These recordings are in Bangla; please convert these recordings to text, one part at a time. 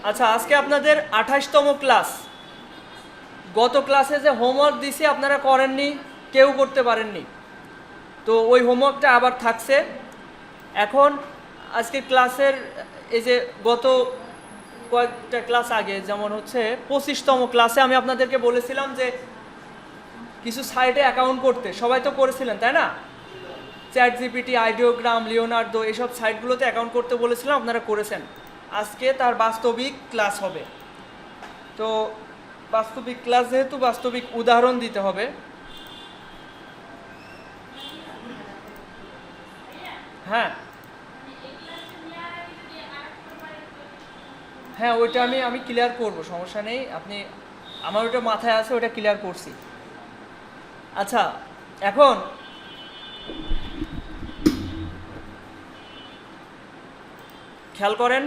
আচ্ছা, আজকে আপনাদের 28তম ক্লাস। গত ক্লাসে যে হোমওয়ার্ক দিছি আপনারা করেননি, কেউ করতে পারেননি, তো ওই হোমওয়ার্কটা আবার থাকছে। এখন আজকের ক্লাসের এই যে গত কয়েকটা ক্লাস আগে, যেমন হচ্ছে 25তম ক্লাসে আমি আপনাদেরকে বলেছিলাম যে কিছু সাইটে অ্যাকাউন্ট করতে, সবাই তো করেছিলেন তাই না? চ্যাট জিপিটি, আইডিওগ্রাম, লিওনার্দো, এইসব সাইটগুলোতে অ্যাকাউন্ট করতে বলেছিলাম, আপনারা করেছেন। আজকে তার বাস্তবিক ক্লাস হবে। তো বাস্তবিক ক্লাস যেহেতু, বাস্তবিক উদাহরণ দিতে হবে। হ্যাঁ হ্যাঁ, ওইটা আমি ক্লিয়ার করব, সমস্যা নেই। আপনি, আমার ওটা মাথায় আছে, ওটা ক্লিয়ার করছি। আচ্ছা, এখন খেয়াল করেন,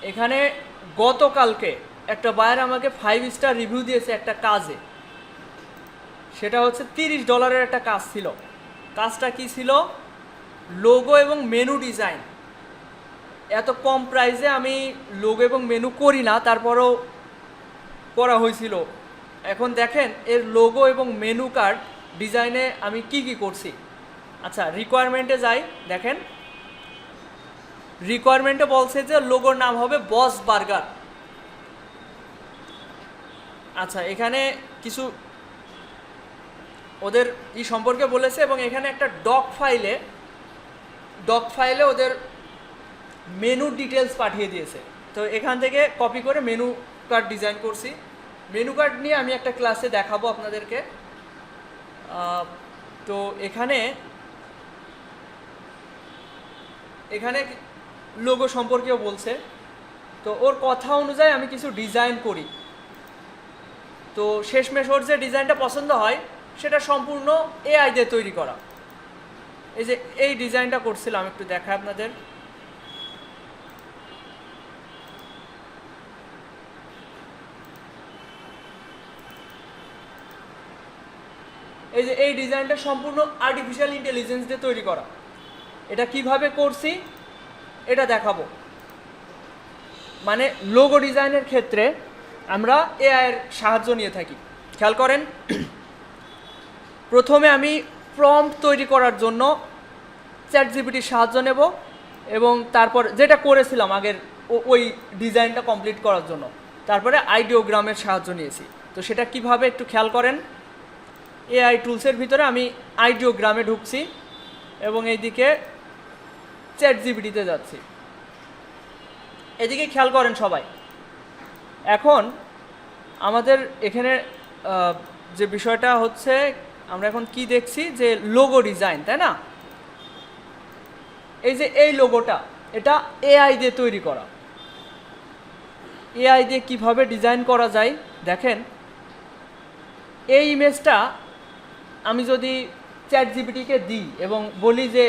এখানে গতকালকে একটা বায়ার আমাকে 5 স্টার রিভিউ দিয়েছে একটা কাজে। সেটা হচ্ছে $30 একটা কাজ ছিল। কাজটা কি ছিল? লোগো এবং মেনু ডিজাইন। এত কম প্রাইসে আমি লোগো এবং মেনু করি না, তারপরেও করা হয়েছিল। এখন দেখেন এর লোগো এবং মেনু কার্ড ডিজাইনে আমি কি কি করছি। আচ্ছা, রিকোয়ারমেন্টে যাই, দেখেন রিকোয়ারমেন্টে বলছে যে লোগোর নাম হবে বস বার্গার। আচ্ছা, এখানে কিছু ওদের সম্পর্কে বলেছে, এবং এখানে একটা ডক ফাইলে ওদের মেনু ডিটেলস পাঠিয়ে দিয়েছে। তো এখান থেকে কপি করে মেনু কার্ড ডিজাইন করছি। মেনু কার্ড নিয়ে আমি একটা ক্লাসে দেখাবো আপনাদেরকে। তো এখানে লোগো সম্পর্কেও বলছে। তো ওর কথা অনুযায়ী আমি কিছু ডিজাইন করি। তো শেষমেশ ওর যে ডিজাইনটা পছন্দ হয় সেটা সম্পূর্ণ এআই দিয়ে তৈরি করা। এই যে এই ডিজাইনটা করছিলাম, একটু দেখাই আপনাদের। এই যে এই ডিজাইনটা সম্পূর্ণ আর্টিফিশিয়াল ইন্টেলিজেন্স দিয়ে তৈরি করা। এটা কিভাবে করছি এটা দেখাবো। মানে লোগো ডিজাইনের ক্ষেত্রে আমরা এআই এর সাহায্য নিয়ে থাকি। খেয়াল করেন, প্রথমে আমি প্রম্পট তৈরি করার জন্য চ্যাট জিপিটির সাহায্য নেব, এবং তারপর যেটা করেছিলাম আগের ওই ডিজাইনটা কমপ্লিট করার জন্য, তারপরে আইডিওগ্রামের সাহায্য নিয়েছি। তো সেটা কিভাবে একটু খেয়াল করেন। এআই টুলসের ভিতরে আমি আইডিওগ্রামে ঢুকছি এবং এইদিকে চ্যাট জিপিটিতে যাচ্ছি। এদিকে খেয়াল করেন সবাই। এখন আমাদের এখানে যে বিষয়টা হচ্ছে, আমরা এখন কি দেখছি যে লোগো ডিজাইন, তাই না? এই যে এই লোগোটা, এটা এআই দিয়ে তৈরি করা। এআই দিয়ে কিভাবে ডিজাইন করা যায় দেখেন। এই ইমেজটা আমি যদি চ্যাট জিপিটিকে দিই এবং বলি যে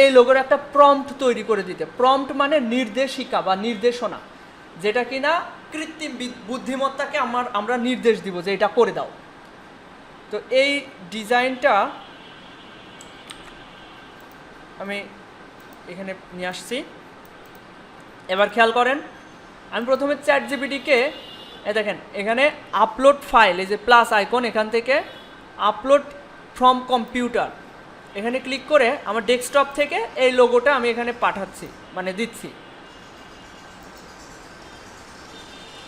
এই লোগোর একটা প্রম্পট তৈরি করে দিতে, প্রম্পট মানে নির্দেশিকা বা নির্দেশনা, যেটা কিনা কৃত্রিম বুদ্ধিমত্তাকে আমরা নির্দেশ দিব যে এটা করে দাও। তো এই ডিজাইনটা আমি এখানে নিয়ে আসছি। এবার খেয়াল করেন, আমি প্রথমে চ্যাট জিপিটিকে দেখেন এখানে আপলোড ফাইল, এই যে প্লাস আইকন, এখান থেকে আপলোড ফ্রম কম্পিউটার, এখানে ক্লিক করে আমার ডেস্কটপ থেকে এই লোগোটা আমি এখানে পাঠাচ্ছি, মানে দিচ্ছি।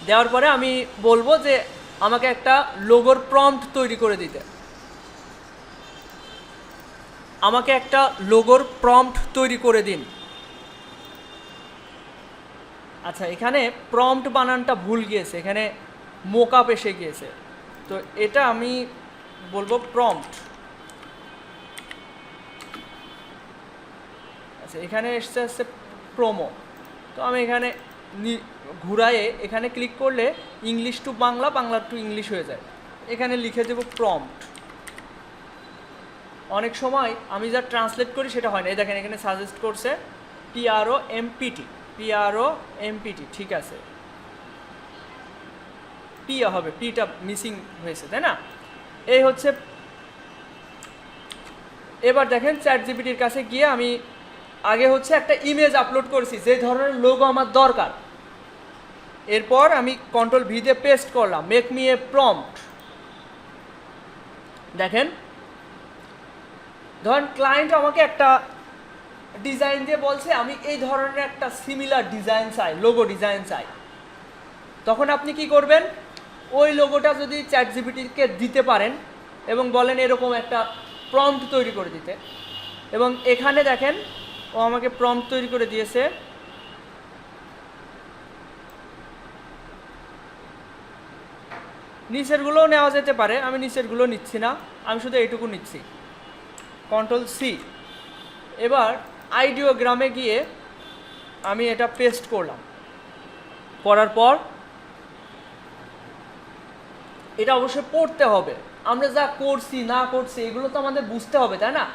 দেওয়ার পরে আমি বলবো যে আমাকে একটা লোগোর প্রম্পট তৈরি করে দিতে। আমাকে একটা লোগোর প্রম্পট তৈরি করে দিন। আচ্ছা, এখানে প্রম্পট বানানটা ভুল গিয়েছে, এখানে মোকআপ এসে গিয়েছে। তো এটা আমি বলবো প্রম্পট। আচ্ছা, এখানে এসছে প্রোমো। তো আমি এখানে ঘুরায়ে এখানে ক্লিক করলে English to Bangla, Bangla to English হয়ে যায়। এখানে লিখে দেব প্রম্পট। অনেক সময় আমি যা ট্রান্সলেট করি সেটা হয় না। এই দেখেন এখানে সাজেস্ট করছে PROMPT, ঠিক আছে, পিয়া হবে, পিটা মিসিং হয়েছে, তাই না? এই হচ্ছে এবার দেখেন চ্যাট জিপিটির কাছে গিয়ে আমি আগে হচ্ছে একটা ইমেজ আপলোড করেছি যে ধরনের লোগো আমার দরকার। এরপর আমি কন্ট্রোল ভি দিয়ে পেস্ট করলাম, মেক মি এ প্রম্পট। দেখেন ধরেন ক্লায়েন্ট আমাকে একটা ডিজাইন দিয়ে বলছে আমি এই ধরনের একটা সিমিলার ডিজাইন চাই, লোগো ডিজাইন চাই। তখন আপনি কি করবেন, ওই লোগোটা যদি চ্যাট জিপিটিকে দিতে পারেন এবং বলেন এরকম একটা প্রম্পট তৈরি করে দিতে, এবং এখানে দেখেন ও আমাকে প্রম্পট তৈরি করে দিয়েছে। নিচেরগুলোও নেওয়া যেতে পারে, আমি নিচেরগুলো নিচ্ছি না, আমি শুধু এইটুকু নিচ্ছি, কন্ট্রোল সি। এবার আইডিওগ্রামে গিয়ে আমি এটা পেস্ট করলাম, করার পর এটা অবশ্যই পড়তে হবে। আমরা যা করছি না করছি এগুলো তো আমাদের বুঝতে হবে, তাই না?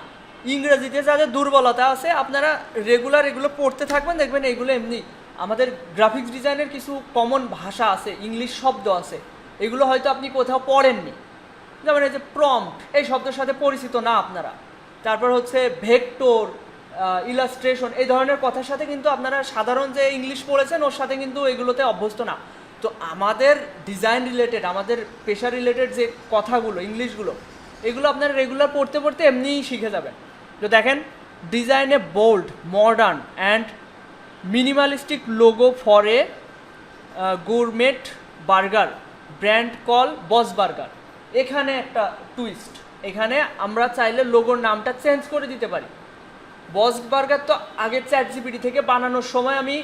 ইংরেজিতে যাদের দুর্বলতা আছে আপনারা রেগুলার এগুলো পড়তে থাকবেন, দেখবেন এগুলো এমনি। আমাদের গ্রাফিক্স ডিজাইনের কিছু কমন ভাষা আছে, ইংলিশ শব্দ আছে, এগুলো হয়তো আপনি কোথাও পড়েননি। যেমন এই যে প্রম্পট, এই শব্দের সাথে পরিচিত না আপনারা। তারপর হচ্ছে ভেক্টর, ইলাস্ট্রেশন, এই ধরনের কথার সাথে কিন্তু আপনারা সাধারণ যে ইংলিশ পড়েছেন ওর সাথে কিন্তু এগুলোতে অভ্যস্ত না। তো আমাদের ডিজাইন রিলেটেড, আমাদের পেশা রিলেটেড যে কথাগুলো, ইংলিশগুলো, এগুলো আপনারা রেগুলার পড়তে পড়তে এমনিই শিখে যাবেন। তো দেখেন, design a bold, modern and minimalistic logo for a gourmet burger brand call boss burger. এখানে একটা টুইস্ট, এখানে আমরা চাইলে লোগোর নামটা চেঞ্জ করে দিতে পারি। বস বার্গার তো আগের চ্যাট জিপিটি থেকে বানানোর সময় আমি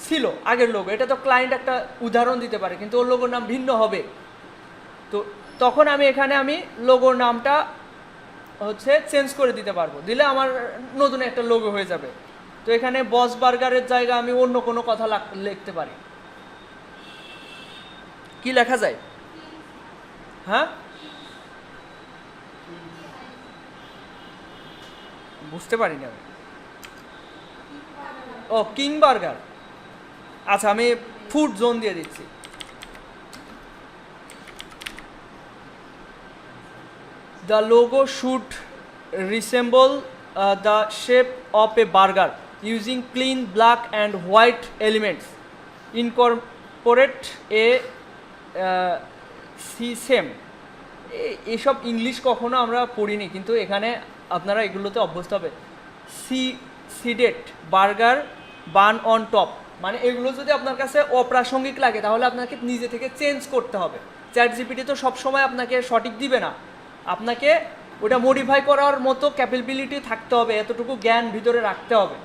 ছিল আগের লোগো, এটা তো ক্লায়েন্ট একটা উদাহরণ দিতে পারে, কিন্তু ওর লোগোর নাম ভিন্ন হবে। তো তখন আমি এখানে আমি লোগোর নামটা হচ্ছে চেঞ্জ করে দিতে পারবো, দিলে আমার নতুন একটা লোগো হয়ে যাবে। তো এখানে বস বার্গারের জায়গা আমি অন্য কোনো কথা লিখতে পারি। কি লেখা যায়? হ্যাঁ, বুঝতে পারি না। ও, কিং বার্গার। আচ্ছা, আমি ফুড জোন দিয়ে দিচ্ছি। The logo should resemble the shape of a burger using clean black and white elements, incorporate a sesame. এইসব ইংলিশ কখনো আমরা পড়িনি, কিন্তু এখানে আপনারা এগুলোতে অভ্যস্ত হবে। Seeded burger bun on top, মানে এগুলো যদি আপনার কাছে অপ্রাসঙ্গিক লাগে তাহলে আপনাকে নিজে থেকে চেঞ্জ করতে হবে। চ্যাট জিপিটি তো সবসময় আপনাকে সঠিক দিবে না, আপনাকে ওটা মডিফাই করার মতো ক্যাপাবিলিটি থাকতে হবে, এতটুকু জ্ঞান ভিতরে রাখতে হবে।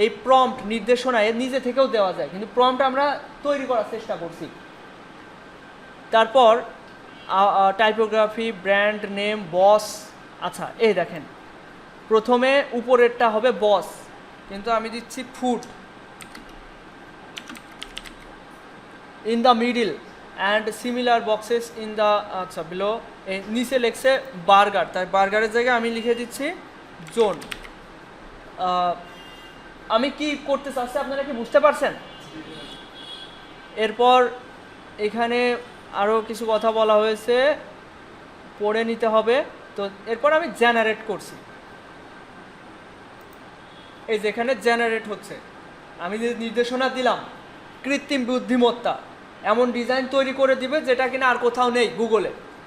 এই প্রম্পট নির্দেশনা এর নিজে থেকেও দেওয়া যায়, কিন্তু প্রম্পট আমরা তৈরি করার চেষ্টা করছি। তারপর টাইপোগ্রাফি, ব্র্যান্ড নেম, বস। আচ্ছা, এই দেখেন প্রথমে উপরেরটা হবে বস, কিন্তু আমি দিচ্ছি food. In the middle and similar boxes in the, আচ্ছা বিলো, নিচে লেখছে বার্গার, তাই বার্গারের জায়গায় আমি লিখে দিচ্ছি জোন। আমি কি করতে চাচ্ছি আপনারা কি বুঝতে পারছেন? এরপর এখানে আরও কিছু কথা বলা হয়েছে, পড়ে নিতে হবে। তো এরপর আমি জেনারেট করছি, এই যেখানে জেনারেট হচ্ছে, আমি যে নির্দেশনা দিলাম কৃত্রিম বুদ্ধিমত্তা এমন ডিজাইন তৈরি করে দিবে যেটা কিনা আর কোথাও নেই,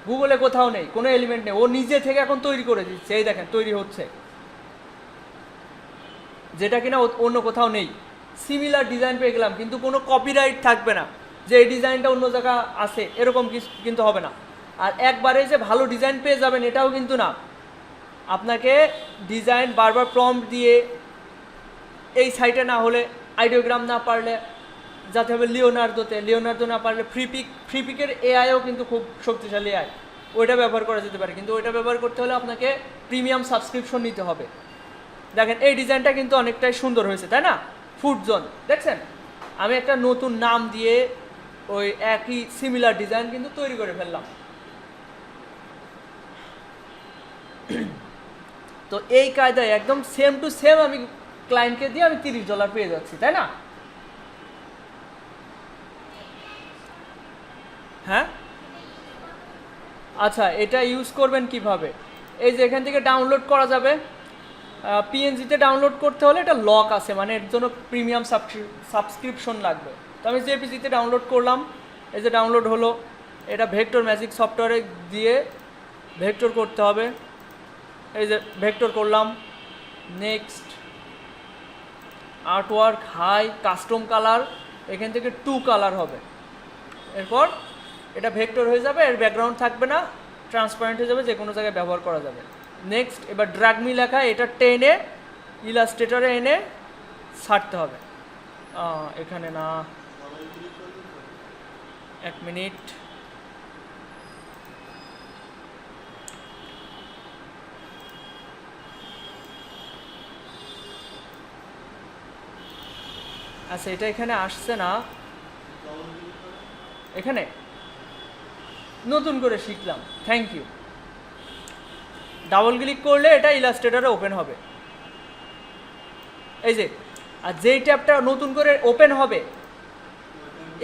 গুগলে কোথাও নেই, কোনো এলিমেন্ট নেই, ও নিজে থেকে এখন তৈরি করে দিচ্ছে। এই দেখেন তৈরি হচ্ছে, যেটা কিনা অন্য কোথাও নেই। সিমিলার ডিজাইন পেয়ে গেলাম, কিন্তু কোনো কপিরাইট থাকবে না যে এই ডিজাইনটা অন্য জায়গা আছে, এরকম কিন্তু হবে না। আর একবারে যে ভালো ডিজাইন পেয়ে যাবেন এটাও কিন্তু না, আপনাকে ডিজাইন বারবার প্রম্পট দিয়ে, এই সাইটে না হলে আইডিওগ্রাম না পারলে যাতে হবে লিওনার্দোতে, লিওনার্দো না পারলে ফ্রিপিকের এআইও কিন্তু খুব শক্তিশালী এআই, ওইটা ব্যবহার করা যেতে পারে, কিন্তু ওইটা ব্যবহার করতে হলে আপনাকে প্রিমিয়াম সাবস্ক্রিপশন নিতে হবে। দেখেন এই ডিজাইনটা কিন্তু অনেকটাই সুন্দর হয়েছে, তাই না? ফুড জোন দেখছেন, আমি একটা নতুন নাম দিয়ে ওই একই সিমিলার ডিজাইন কিন্তু তৈরি করে ফেললাম। তো এই কায়দায় একদম সেম টু সেম আমি ক্লায়েন্টকে দিয়ে আমি $30 পেয়ে যাচ্ছি, তাই না? হ্যাঁ, আচ্ছা, এটা ইউজ করবেন কিভাবে? এই যে এখান থেকে ডাউনলোড করা যাবে। পিএনজিতে ডাউনলোড করতে হলে এটা লক আছে, মানে এর জন্য প্রিমিয়াম সাবস্ক্রিপশন লাগবে। তো আমি জেপিজিতে ডাউনলোড করলাম, এই যে ডাউনলোড হলো। এটা ভেক্টর ম্যাজিক সফটওয়্যারে দিয়ে ভেক্টর করতে হবে। এই যে ভেক্টর করলাম, next artwork high custom colour, এখান থেকে 2 কালার হবে। এরপর এটা ভেক্টর হয়ে যাবে, এর ব্যাকগ্রাউন্ড থাকবে না, ট্রান্সপারেন্ট হয়ে যাবে, যে কোনো জায়গায় ব্যবহার করা যাবে। নেক্সট এবার ড্রাগমি লেখা, এটা টেনে ইলাস্ট্রেটরে এনে ছাড়তে হবে। এখানে না, 1 মিনিট। আচ্ছা, এটা এখানে আসছে না, এখানে নতুন করে শিখলাম, থ্যাংক ইউ। ডাবল ক্লিক করলে এটা ইলাস্ট্রেটরে ওপেন হবে, এই যে। আর যেই ট্যাবটা নতুন করে ওপেন হবে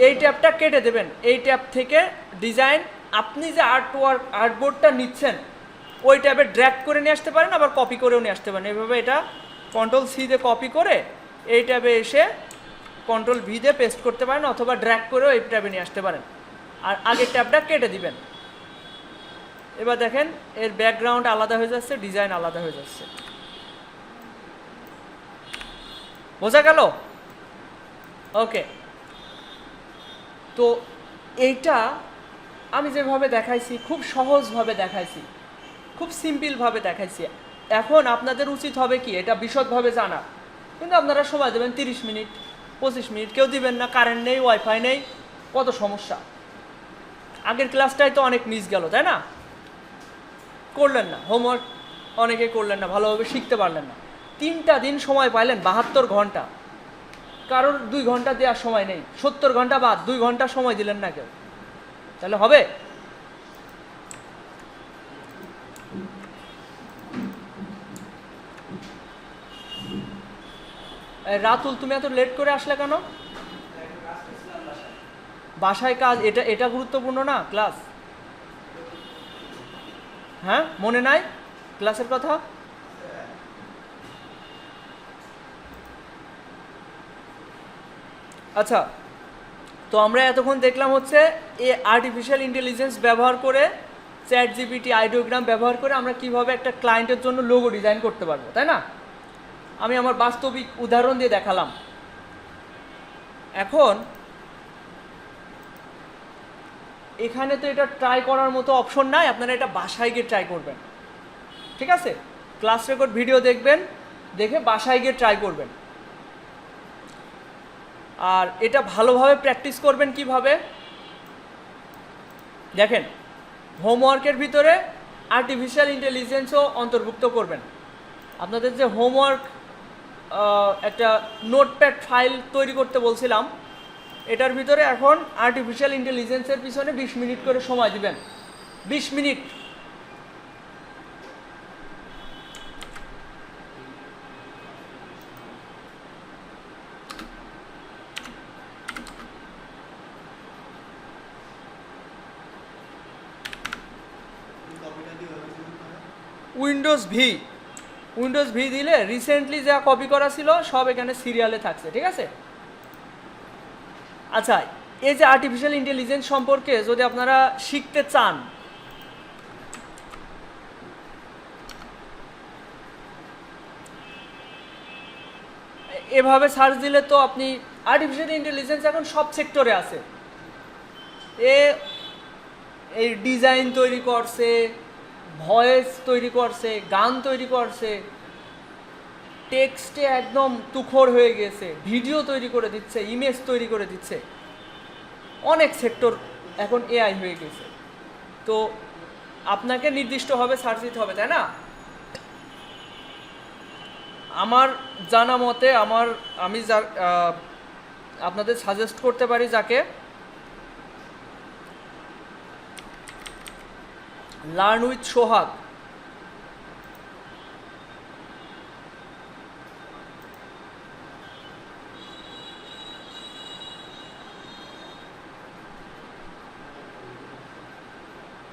এই ট্যাবটা কেটে দেবেন। এই ট্যাব থেকে ডিজাইন, আপনি যে আর্টবোর্ডটা নিচ্ছেন ওই ট্যাবে ড্র্যাগ করে নিয়ে আসতে পারেন, আবার কপি করেও নিয়ে আসতে পারেন। এইভাবে এটা কন্ট্রোল সি দিয়ে কপি করে এই ট্যাবে এসে কন্ট্রোল ভি দিয়ে পেস্ট করতে পারেন, অথবা ড্র্যাগ করেও এই ট্যাবে নিয়ে আসতে পারেন। আর আগের ট্যাবটা কেটে দিবেন। এবার দেখেন এর ব্যাকগ্রাউন্ড আলাদা হয়ে যাচ্ছে, ডিজাইন আলাদা হয়ে যাচ্ছে। বোঝা গেল? ওকে। তো এইটা আমি যেভাবে দেখাইছি খুব সহজভাবে দেখাইছি, খুব সিম্পলভাবে দেখাইছি। এখন আপনাদের উচিত হবে কি এটা বিশদভাবে জানা, কিন্তু আপনারা সময় দেবেন 30 মিনিট 25 মিনিট, কেউ দিবেন না, কারেন্ট নেই, ওয়াইফাই নেই, কত সমস্যা। আগের ক্লাসটাই তো অনেক মিস গেল, তাই না? করলেন না হোমওয়ার্ক, অনেকে করলেন না, ভালোভাবে শিখতে পারলেন না। 3টা দিন সময় পাইলেন, 72 ঘন্টা, কারোর 2 ঘন্টা দেওয়ার সময় নেই। 70 ঘন্টা বাদ 2 ঘন্টা সময় দিলেন না কেউ, তাহলে হবে? রাতুল, তুমি এত লেট করে আসলে কেন? বাসায় কাজ, এটা গুরুত্বপূর্ণ না ক্লাস? হ্যাঁ, মনে নাই ক্লাসের কথা? আচ্ছা, তো আমরা এতক্ষণ দেখলাম হচ্ছে এই আর্টিফিশিয়াল ইন্টেলিজেন্স ব্যবহার করে, চ্যাট জিপিটি, আইডিওগ্রাম ব্যবহার করে আমরা কিভাবে একটা ক্লায়েন্টের জন্য লোগো ডিজাইন করতে পারবো, তাই না? আমি আমার বাস্তবিক উদাহরণ দিয়ে দেখালাম। এখন এখানে তো এটা ট্রাই করার মতো অপশন নাই, আপনারা এটা বাসায় গিয়ে ট্রাই করবেন, ঠিক আছে? ক্লাস রেকর্ড ভিডিও দেখবেন, দেখে বাসায় গিয়ে ট্রাই করবেন। আর এটা ভালোভাবে প্র্যাকটিস করবেন কিভাবে দেখেন, হোমওয়ার্কের ভিতরে আর্টিফিশিয়াল ইন্টেলিজেন্সও অন্তর্ভুক্ত করবেন। আপনাদের যে হোমওয়ার্ক একটা নোটপ্যাড ফাইল তৈরি করতে বলছিলাম, এটার ভিতরে এখন আর্টিফিশিয়াল ইন্টেলিজেন্সের পিছনে 20 মিনিট করে সময় দিবেন। 20 মিনিট। উইন্ডোজ ভি দিলে রিসেন্টলি যা কপি করা ছিল সব এখানে সিরিয়ালে থাকছে, ঠিক আছে? আচ্ছা, এই যে আর্টিফিশিয়াল ইন্টেলিজেন্স সম্পর্কে যদি আপনারা শিখতে চান, এভাবে সার্চ দিলে তো আপনি, আর্টিফিশিয়াল ইন্টেলিজেন্স এখন সব সেক্টরে আছে। এই ডিজাইন তৈরি করছে, ভয়েস তৈরি করছে, গান তৈরি করছে, টেক্সটে একদম তুখর হয়ে গেছে, ভিডিও তৈরি করে দিচ্ছে, ইমেজ তৈরি করে দিচ্ছে। অনেক সেক্টর এখন এআই হয়ে গেছে। তো আপনাকে নির্দিষ্টভাবে সার্চ দিতে হবে, তাই না? আমার জানা মতে আমি আপনাদের সাজেস্ট করতে পারি যাকে, লার্ন উইথ সোহাগ।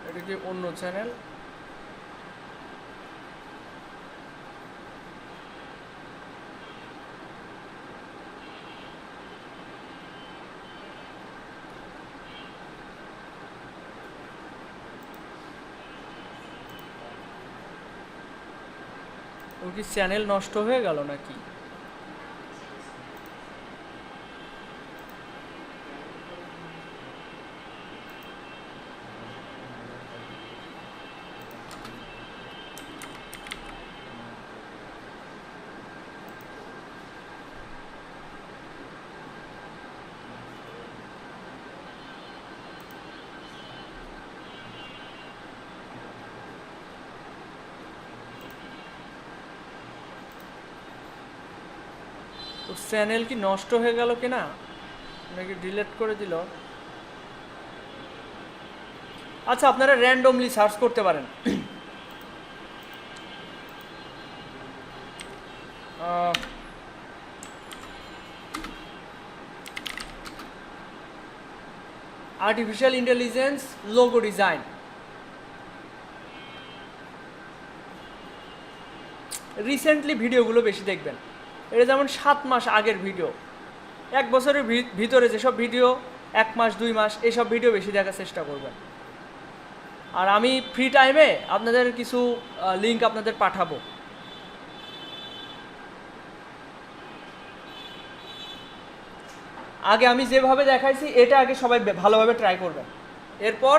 এটা কি অন্য চ্যানেল? ওর কি চ্যানেল নষ্ট হয়ে গেল নাকি? ওর চ্যানেল কি নষ্ট হয়ে গেল কিনা, নাকি ডিলিট করে দিল? আচ্ছা, আপনারা র্যান্ডমলি সার্চ করতে পারেন। Artificial intelligence logo design. Recently ভিডিওগুলো বেশি দেখবেন। এটা যেমন 7 মাস আগের ভিডিও, 1 বছরের ভিতরে যেসব ভিডিও 1 মাস 2 মাস এইসব ভিডিও বেশি দেখার চেষ্টা করবেন। আর আমি ফ্রি টাইমে আপনাদের কিছু লিঙ্ক আপনাদের পাঠাবো। আগে আমি যেভাবে দেখাইছি এটা আগে সবাই ভালোভাবে ট্রাই করবেন। এরপর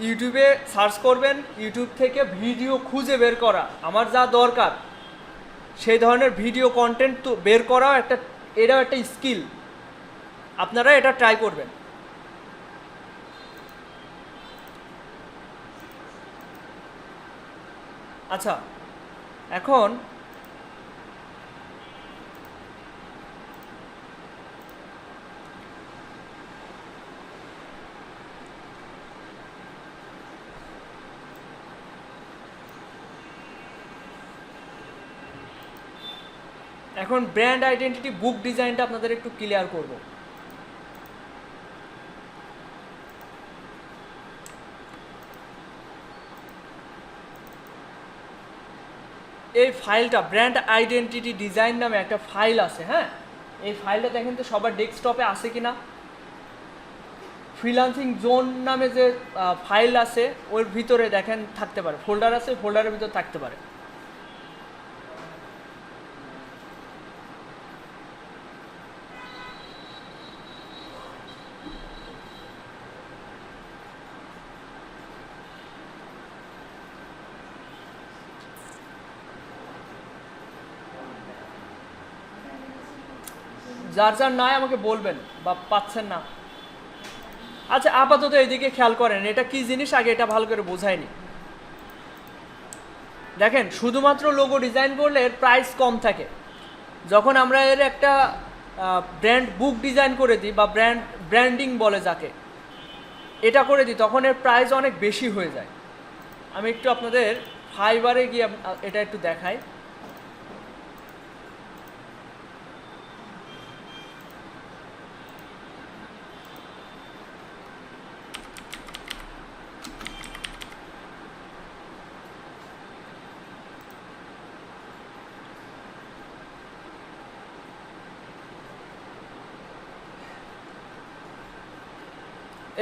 ইউটিউবে সার্চ করবেন, ইউটিউব থেকে ভিডিও খুঁজে বের করা, আমার যা দরকার সেই ধরনের ভিডিও কন্টেন্ট তো বের করাও এটাও একটা স্কিল। আপনারা এটা ট্রাই করবেন। আচ্ছা, এখন ব্র্যান্ড আইডেন্টিটি বুক ডিজাইনটা আপনাদের একটু ক্লিয়ার করব। এই ফাইলটা ব্র্যান্ড আইডেন্টিটি ডিজাইন নামে একটা ফাইল আছে। হ্যাঁ, এই ফাইলটা দেখেন তো সবার ডেস্কটপে আছে কিনা। ফ্রিল্যান্সিং জোন নামে যে ফাইল আছে ওর ভিতরে দেখেন থাকতে পারে, ফোল্ডার আছে, ফোল্ডারের ভিতর থাকতে পারে। যার যার নাই আমাকে বলবেন বা পাচ্ছেন না। আচ্ছা, আপাতত এইদিকে খেয়াল করেন, এটা কি জিনিস আগে এটা ভালো করে বোঝায়নি। দেখেন, শুধুমাত্র লোগো ডিজাইন করলে এর প্রাইস কম থাকে। যখন আমরা এর একটা ব্র্যান্ড বুক ডিজাইন করে দিই বা ব্র্যান্ডিং বলে যাকে, এটা করে দিই, তখন এর প্রাইস অনেক বেশি হয়ে যায়। আমি একটু আপনাদের ফাইবারে গিয়ে এটা একটু দেখাই।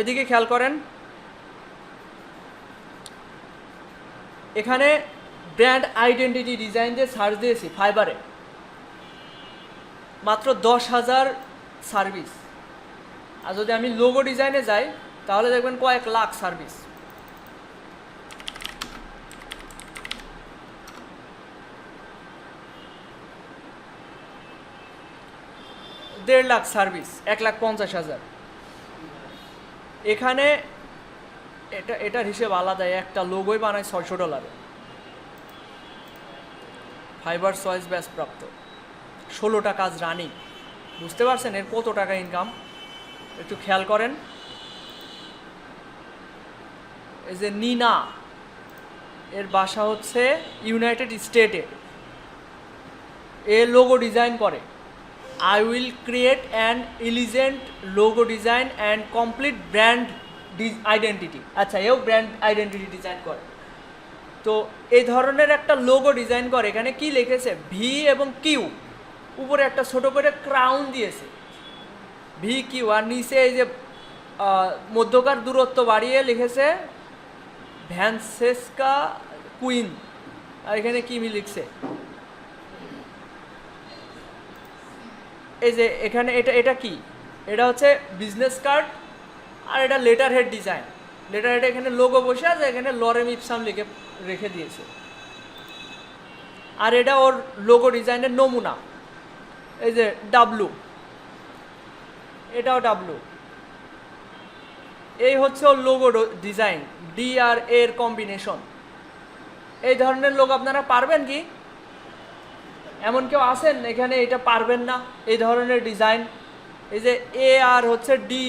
এদিকে খেয়াল করেন, এখানে ব্র্যান্ড আইডেন্টিটি ডিজাইন দিয়ে সার্চ দিয়েছি ফাইবারে, মাত্র 10,000 সার্ভিস। আর যদি আমি লোগো ডিজাইনে যাই তাহলে দেখবেন কয়েক লাখ সার্ভিস। দেড় লাখ সার্ভিস, 1,50,000। এখানে এটার হিসেব আলাদা। একটা লোগোই বানায় $600। ফাইবার চয়েস ব্যাচ প্রাপ্ত, 16টা কাজ রানিং। বুঝতে পারছেন এর কত টাকা ইনকাম? একটু খেয়াল করেন। এই যে নিনা, এর বাসা হচ্ছে ইউনাইটেড স্টেটে। এ লোগো ডিজাইন করে। I will create an elegant logo design and complete brand identity। আচ্ছা, এও ব্র্যান্ড আইডেন্টিটি ডিজাইন করে। তো এই ধরনের একটা লোগো ডিজাইন করে। এখানে কি লিখেছে? ভি এবং কিউ, উপরে একটা ছোট করে ক্রাউন দিয়েছে, ভি কিউ, আর নিচে এই যে মধ্যকার দূরত্ব বাড়িয়ে লিখেছে ভ্যানসেস্কা কুইন, আর এখানে কি লিখছে, এই যে এখানে এটা এটা কি, এটা হচ্ছে বিজনেস কার্ড, আর এটা letter head design. Letter head এখানে লোগো বসে আছে, এখানে লরেম ইপসাম লিখে রেখে দিয়েছে, আর এটা ওর লোগো ডিজাইনের নমুনা। এই যে ডাব্লু, এটাও ডাব্লু, এই হচ্ছে ওর লোগো ডিজাইন, ডি আর এর কম্বিনেশন। এই ধরনের লোক আপনারা পারবেন কি? এমন কেউ আছেন এখানে এটা পারবেন না এই ধরনের ডিজাইন? এই যে এ আর হচ্ছে ডি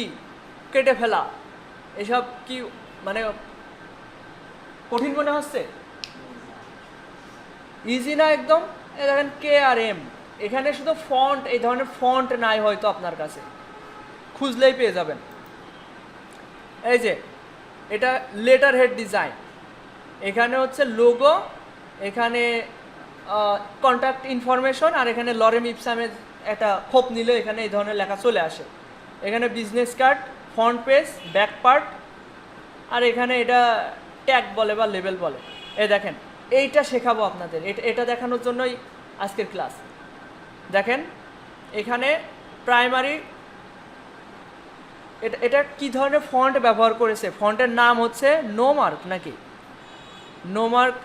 কেটে ফেলা, এসব কি মানে কঠিন মনে হচ্ছে? ইজি না একদম। এই দেখেন কে আর এম, এখানে শুধু ফন্ট, এই ধরনের ফন্ট নাই হয়তো আপনার কাছে, খুঁজলেই পেয়ে যাবেন। এই যে এটা লেটার হেড ডিজাইন, এখানে হচ্ছে লোগো, এখানে কন্ট্যাক্ট ইনফরমেশন, আর এখানে লরেম ইপসামের একটা খোপ নিলে এখানে এই ধরনের লেখা চলে আসে। এখানে business card, front page, back part, আর এখানে এটা ট্যাগ বলে বা লেবেল বলে। এই দেখেন এইটা শেখাবো আপনাদের, এটা দেখানোর জন্যই আজকের ক্লাস। দেখেন এখানে প্রাইমারি, এটা কি ধরনের ফন্ট ব্যবহার করেছে, ফন্টের নাম হচ্ছে নোমার্ক নাকি নোমার্ক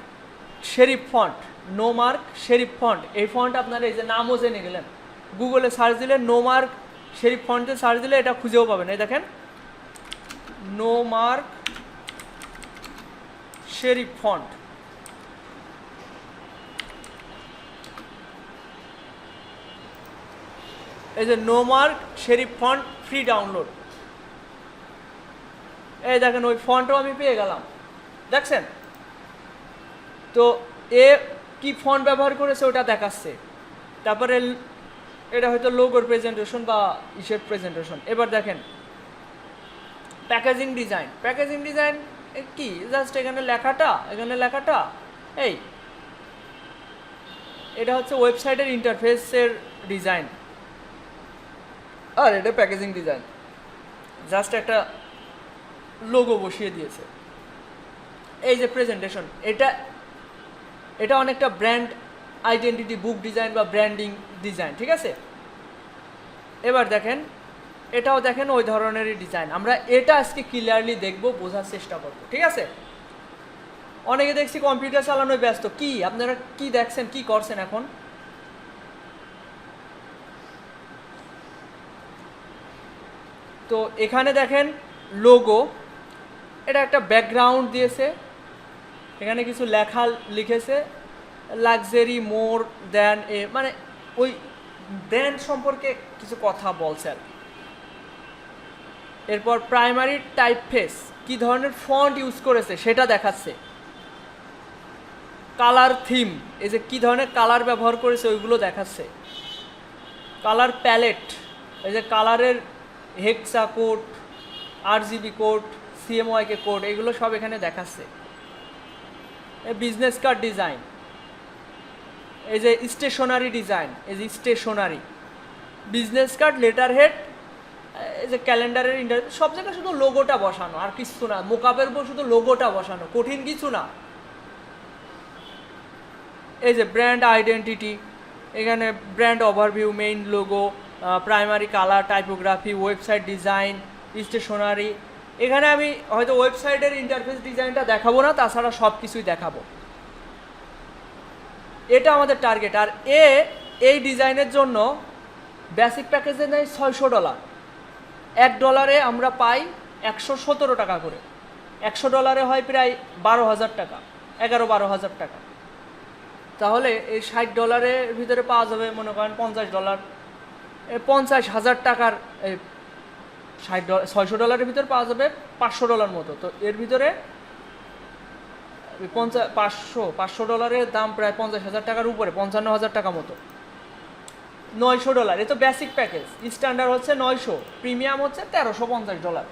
শেরিফ ফন্ট, নোমার্ক শেরিফ ফন্ট। এই ফন্ট আপনারা এই যে নামও জেনে গেলেন, গুগলে সার্চ দিলে নোমার্ক শেরিফ ফন্টে সার্চ দিলে এটা খুঁজেও পাবেন। এই দেখেন নোমার্ক শেরিফ ফন্ট, এই যে নোমার্ক শেরিফ ফন্ট ফ্রি ডাউনলোড। এই দেখেন ওই ফন্টও আমি পেয়ে গেলাম, দেখছেন তো? এ কি ফন্ট ব্যবহার করেছে ওটা দেখাচ্ছে। তারপরে এটা হয়তো লোগোর প্রেজেন্টেশন বা ইসের প্রেজেন্টেশন। এবার দেখেন প্যাকেজিং ডিজাইন। প্যাকেজিং ডিজাইন কি, জাস্ট এখানে লেখাটা এই, এটা হচ্ছে ওয়েবসাইটের ইন্টারফেসের ডিজাইন, আর এটা প্যাকেজিং ডিজাইন, জাস্ট একটা লোগো বসিয়ে দিয়েছে। এই যে প্রেজেন্টেশন, এটা অনেকটা ব্র্যান্ড আইডেন্টিটি, বুক ডিজাইন বা ব্র্যান্ডিং ডিজাইন, ঠিক আছে? এবার দেখেন এটাও দেখেন ওই ধরনেরই ডিজাইন। আমরা এটা আজকে ক্লিয়ারলি দেখব, বোঝার চেষ্টা করব, ঠিক আছে? অনেকে দেখছি কম্পিউটার চালানোয় ব্যস্ত। কি আপনারা কি দেখছেন, কি করছেন এখন? তো এখানে দেখেন লোগো, এটা একটা ব্যাকগ্রাউন্ড দিয়েছে, এখানে কিছু লেখা লিখেছে, লাক্সারি মোর দ্যান এ, মানে ওই ব্র্যান্ড সম্পর্কে কিছু কথা বলছে আর কি। এরপর প্রাইমারি টাইপফেস, কি ধরনের ফন্ট ইউজ করেছে সেটা দেখাচ্ছে। কালার থিম, এই যে কি ধরনের কালার ব্যবহার করেছে ওইগুলো দেখাচ্ছে। কালার প্যালেট, এই যে কালারের hexa code, RGB code, CMYK code, এগুলো সব এখানে দেখাচ্ছে। বিজনেস কার্ড ডিজাইন, এই যে স্টেশনারি ডিজাইন, এই যে stationery business card, letter head, এই যে ক্যালেন্ডারের ইন্টারভিউ, সব জায়গায় শুধু লোগোটা বসানো, আর কিছু না। মোকাপের উপর শুধু লোগোটা বসানো, কঠিন কিছু না। এই যে ব্র্যান্ড আইডেন্টিটি, এখানে brand overview, main logo, primary colour, typography, website design, stationery. এখানে আমি হয়তো ওয়েবসাইটের ইন্টারফেস ডিজাইনটা দেখাবো না, তাছাড়া সব কিছুই দেখাবো। এটা আমাদের টার্গেট। আর এই ডিজাইনের জন্য বেসিক প্যাকেজে নেয় $600। $1 আমরা পাই 117 টাকা করে। $100 হয় প্রায় 12,000 টাকা, 11-12,000 টাকা। তাহলে এই $60 ভিতরে পাওয়া যাবে মনে করেন $50, 50,000 টাকার, এই $600 ভিতরে পাওয়া যাবে $500 মতো। তো এর ভিতরে $500 দাম প্রায় 50,000 টাকার উপরে, 55,000 টাকা মতো। $900, এ তো বেসিক প্যাকেজ। স্ট্যান্ডার্ড হচ্ছে 900, প্রিমিয়াম হচ্ছে $1,350।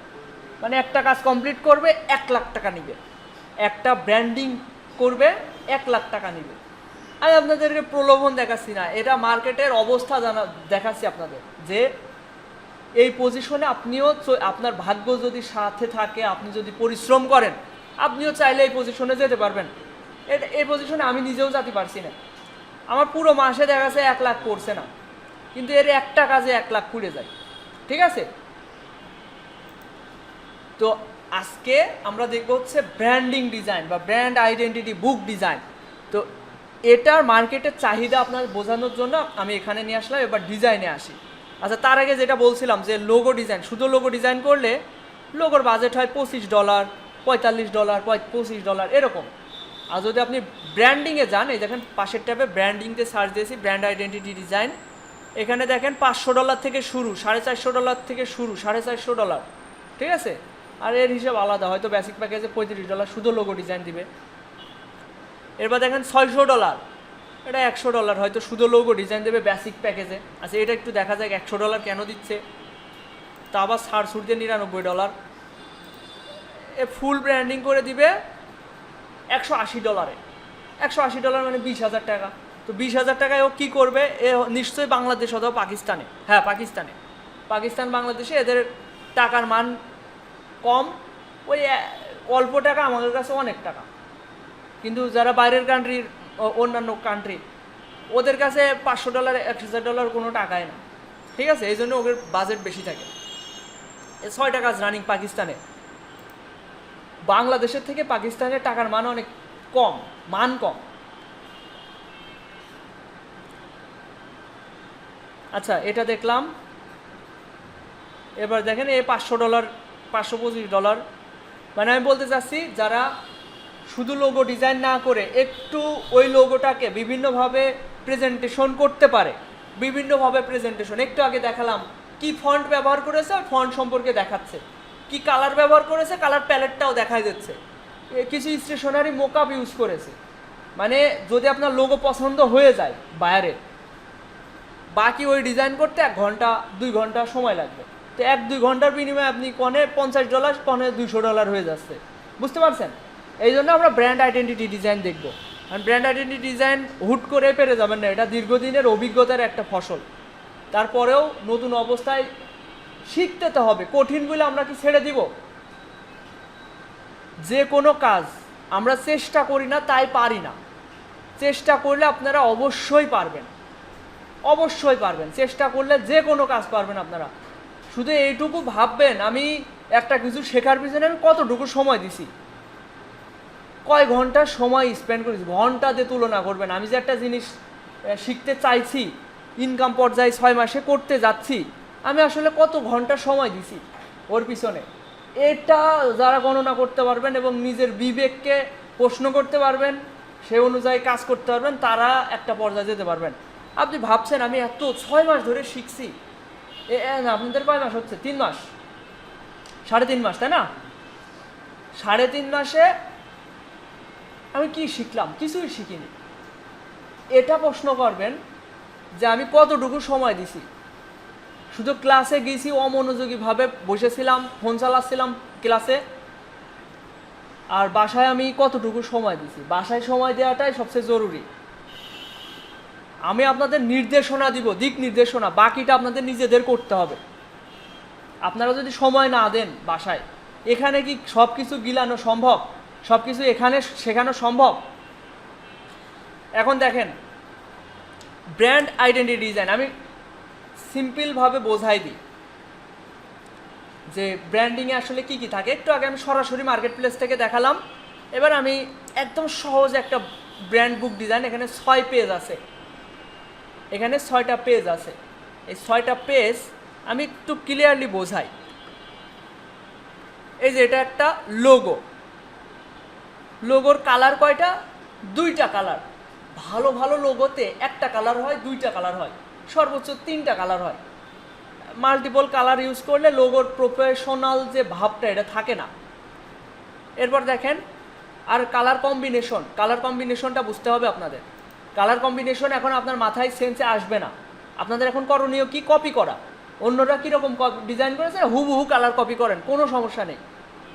মানে একটা কাজ কমপ্লিট করবে 1 লাখ টাকা নিবে, একটা ব্র্যান্ডিং করবে 1 লাখ টাকা নিবে। আমি আপনাদেরকে প্রলোভন দেখাচ্ছি না, এটা মার্কেটের অবস্থা দেখাচ্ছি আপনাদের, যে এই পজিশনে আপনিও, আপনার ভাগ্য যদি সাথে থাকে, আপনি যদি পরিশ্রম করেন, আপনিও চাইলে এই পজিশনে যেতে পারবেন। এই পজিশনে আমি নিজেও যেতে পারছি না। আমার পুরো মাসে দেখা যাচ্ছে 1 লাখ পড়ছে না, কিন্তু এর একটা কাজে 1 লাখ পুড়ে যায়। ঠিক আছে, তো আজকে আমরা দেখবো হচ্ছে ব্র্যান্ডিং ডিজাইন বা ব্র্যান্ড আইডেন্টিটি বুক ডিজাইন। তো এটার মার্কেটের চাহিদা আপনার বোঝানোর জন্য আমি এখানে নিয়ে আসলাম। এবার ডিজাইনে আসি। আচ্ছা, তার আগে যেটা বলছিলাম যে লোগো ডিজাইন, শুধু লোগো ডিজাইন করলে লোগোর বাজেট হয় $25, $45, $25 এরকম। আর যদি আপনি ব্র্যান্ডিংয়ে যান, এই দেখেন পাশের ট্যাবে ব্র্যান্ডিংতে সার্চ দিয়েছি ব্র্যান্ড আইডেন্টিটি ডিজাইন। এখানে দেখেন $500 থেকে শুরু, $450 থেকে শুরু, $450। ঠিক আছে, আর এর হিসাব আলাদা, হয়তো বেসিক প্যাকেজে $35 শুধু লোগো ডিজাইন দিবে। এরপর দেখেন $600, এটা $100 হয়তো শুধু লোগো ডিজাইন দেবে বেসিক প্যাকেজে। আচ্ছা, এটা একটু দেখা যায় $100 কেন দিচ্ছে, তা আবার ছাড় ছুট দিয়ে $99। এ ফুল ব্র্যান্ডিং করে দিবে $180। $180 মানে 20,000 টাকা। তো 20,000 টাকায় ও কী করবে? এ নিশ্চয়ই বাংলাদেশ অথবা পাকিস্তানে, হ্যাঁ পাকিস্তান বাংলাদেশে এদের টাকার মান কম, ওই অল্প টাকা আমাদের কাছে অনেক টাকা। কিন্তু যারা বাইরের কান্ট্রির, অন্যান্য কান্ট্রি, ওদের কাছে $500 $1,000 কোনো টাকাই না। ঠিক আছে, এই জন্য ওদের বাজেট বেশি থাকে। 6টা কাজ রানিং পাকিস্তানে। বাংলাদেশের থেকে পাকিস্তানের টাকার মান অনেক কম, মান কম। আচ্ছা, এটা দেখলাম। এবার দেখেন এই $500, $525। মানে আমি বলতে চাচ্ছি যারা শুধু লোগো ডিজাইন না করে একটু ওই লোগোটাকে বিভিন্নভাবে প্রেজেন্টেশন করতে পারে, বিভিন্নভাবে প্রেজেন্টেশন, একটু আগে দেখালাম কি ফন্ট ব্যবহার করেছে, ফন্ট সম্পর্কে দেখাচ্ছে, কি কালার ব্যবহার করেছে, কালার প্যালেটটাও দেখাই দিচ্ছে, কিছু স্টেশনারি মোকআপ ইউজ করেছে। মানে যদি আপনার লোগো পছন্দ হয়ে যায় বাইরে, বাকি ওই ডিজাইন করতে 1 ঘন্টা 2 ঘন্টা সময় লাগবে। তো 1-2 ঘন্টার বিনিময়ে আপনি কনে $50, কনে $200 হয়ে যাচ্ছে। বুঝতে পারছেন? এই জন্য আমরা ব্র্যান্ড আইডেন্টিটি ডিজাইন দেখব। কারণ ব্র্যান্ড আইডেন্টিটি ডিজাইন হুট করে পেরে যাবেন না, এটা দীর্ঘদিনের অভিজ্ঞতার একটা ফসল। তারপরেও নতুন অবস্থায় শিখতে তো হবে। কঠিন বলে আমরা কি ছেড়ে দিব? যে কোনো কাজ আমরা চেষ্টা করি না তাই পারি না। চেষ্টা করলে আপনারা অবশ্যই পারবেন, অবশ্যই পারবেন। চেষ্টা করলে যে কোনো কাজ পারবেন আপনারা। শুধু এইটুকু ভাববেন, আমি একটা কিছু শেখার পিছনে আমি কতটুকু সময় দিছি, কয় ঘন্টা সময় স্পেন্ড করেছি, ঘন্টা দিয়ে তুলনা করবেন। আমি যে একটা জিনিস শিখতে চাইছি, ইনকাম পর্যায়ে 6 মাসে করতে যাচ্ছি, আমি আসলে কত ঘন্টা সময় দিছি ওর পিছনে। এটা যারা গণনা করতে পারবেন এবং নিজের বিবেককে প্রশ্ন করতে পারবেন, সে অনুযায়ী কাজ করতে পারবেন, তারা একটা পর্যায়ে যেতে পারবেন। আপনি ভাবছেন আমি এত 6 মাস ধরে শিখছি, আপনাদের কয় মাস হচ্ছে? 3 মাস, 3.5 মাস, তাই না? 3.5 মাসে আমি কি শিখলাম? কিছুই শিখিনি। এটা প্রশ্ন করবেন যে আমি কতটুকু সময় দিছি। শুধু ক্লাসে গেছি, অমনোযোগীভাবে বসেছিলাম, ফোন চালাচ্ছিলাম ক্লাসে, আর বাসায় আমি কতটুকু সময় দিছি। বাসায় সময় দেওয়াটাই সবচেয়ে জরুরি। আমি আপনাদের নির্দেশনা দিব, দিক নির্দেশনা, বাকিটা আপনাদের নিজেদের করতে হবে। আপনারা যদি সময় না দেন বাসায়, এখানে কি সব কিছু গিলানো সম্ভব? সব কিছু এখানে শেখানো সম্ভব? এখন দেখেন ব্র্যান্ড আইডেন্টিটি ডিজাইন আমি সিম্পলভাবে বোঝাই দিই যে ব্র্যান্ডিংয়ে আসলে কি কি থাকে। একটু আগে আমি সরাসরি মার্কেট প্লেস থেকে দেখালাম। এবার আমি একদম সহজ একটা ব্র্যান্ড বুক ডিজাইন, এখানে 6 পেজ আছে, এখানে 6টা পেজ আছে। এই 6টা পেজ আমি একটু ক্লিয়ারলি বোঝাই। এই যে এটা একটা লোগো, লোগোর কালার কয়টা? 2টা কালার। ভালো ভালো লোগোতে একটা কালার হয়, 2টা কালার হয়, সর্বোচ্চ 3টা কালার হয়। মাল্টিপল কালার ইউজ করলে লোগোর প্রফেশনাল যে ভাবটা এটা থাকে না। এরপর দেখেন আর কালার কম্বিনেশন, কালার কম্বিনেশনটা বুঝতে হবে আপনাদের। কালার কম্বিনেশন এখন আপনার মাথায় সেন্সে আসবে না। আপনাদের এখন করণীয় কি? কপি করা। অন্যরা কীরকম ডিজাইন করেছে হুবহু কালার কপি করেন, কোনো সমস্যা নেই।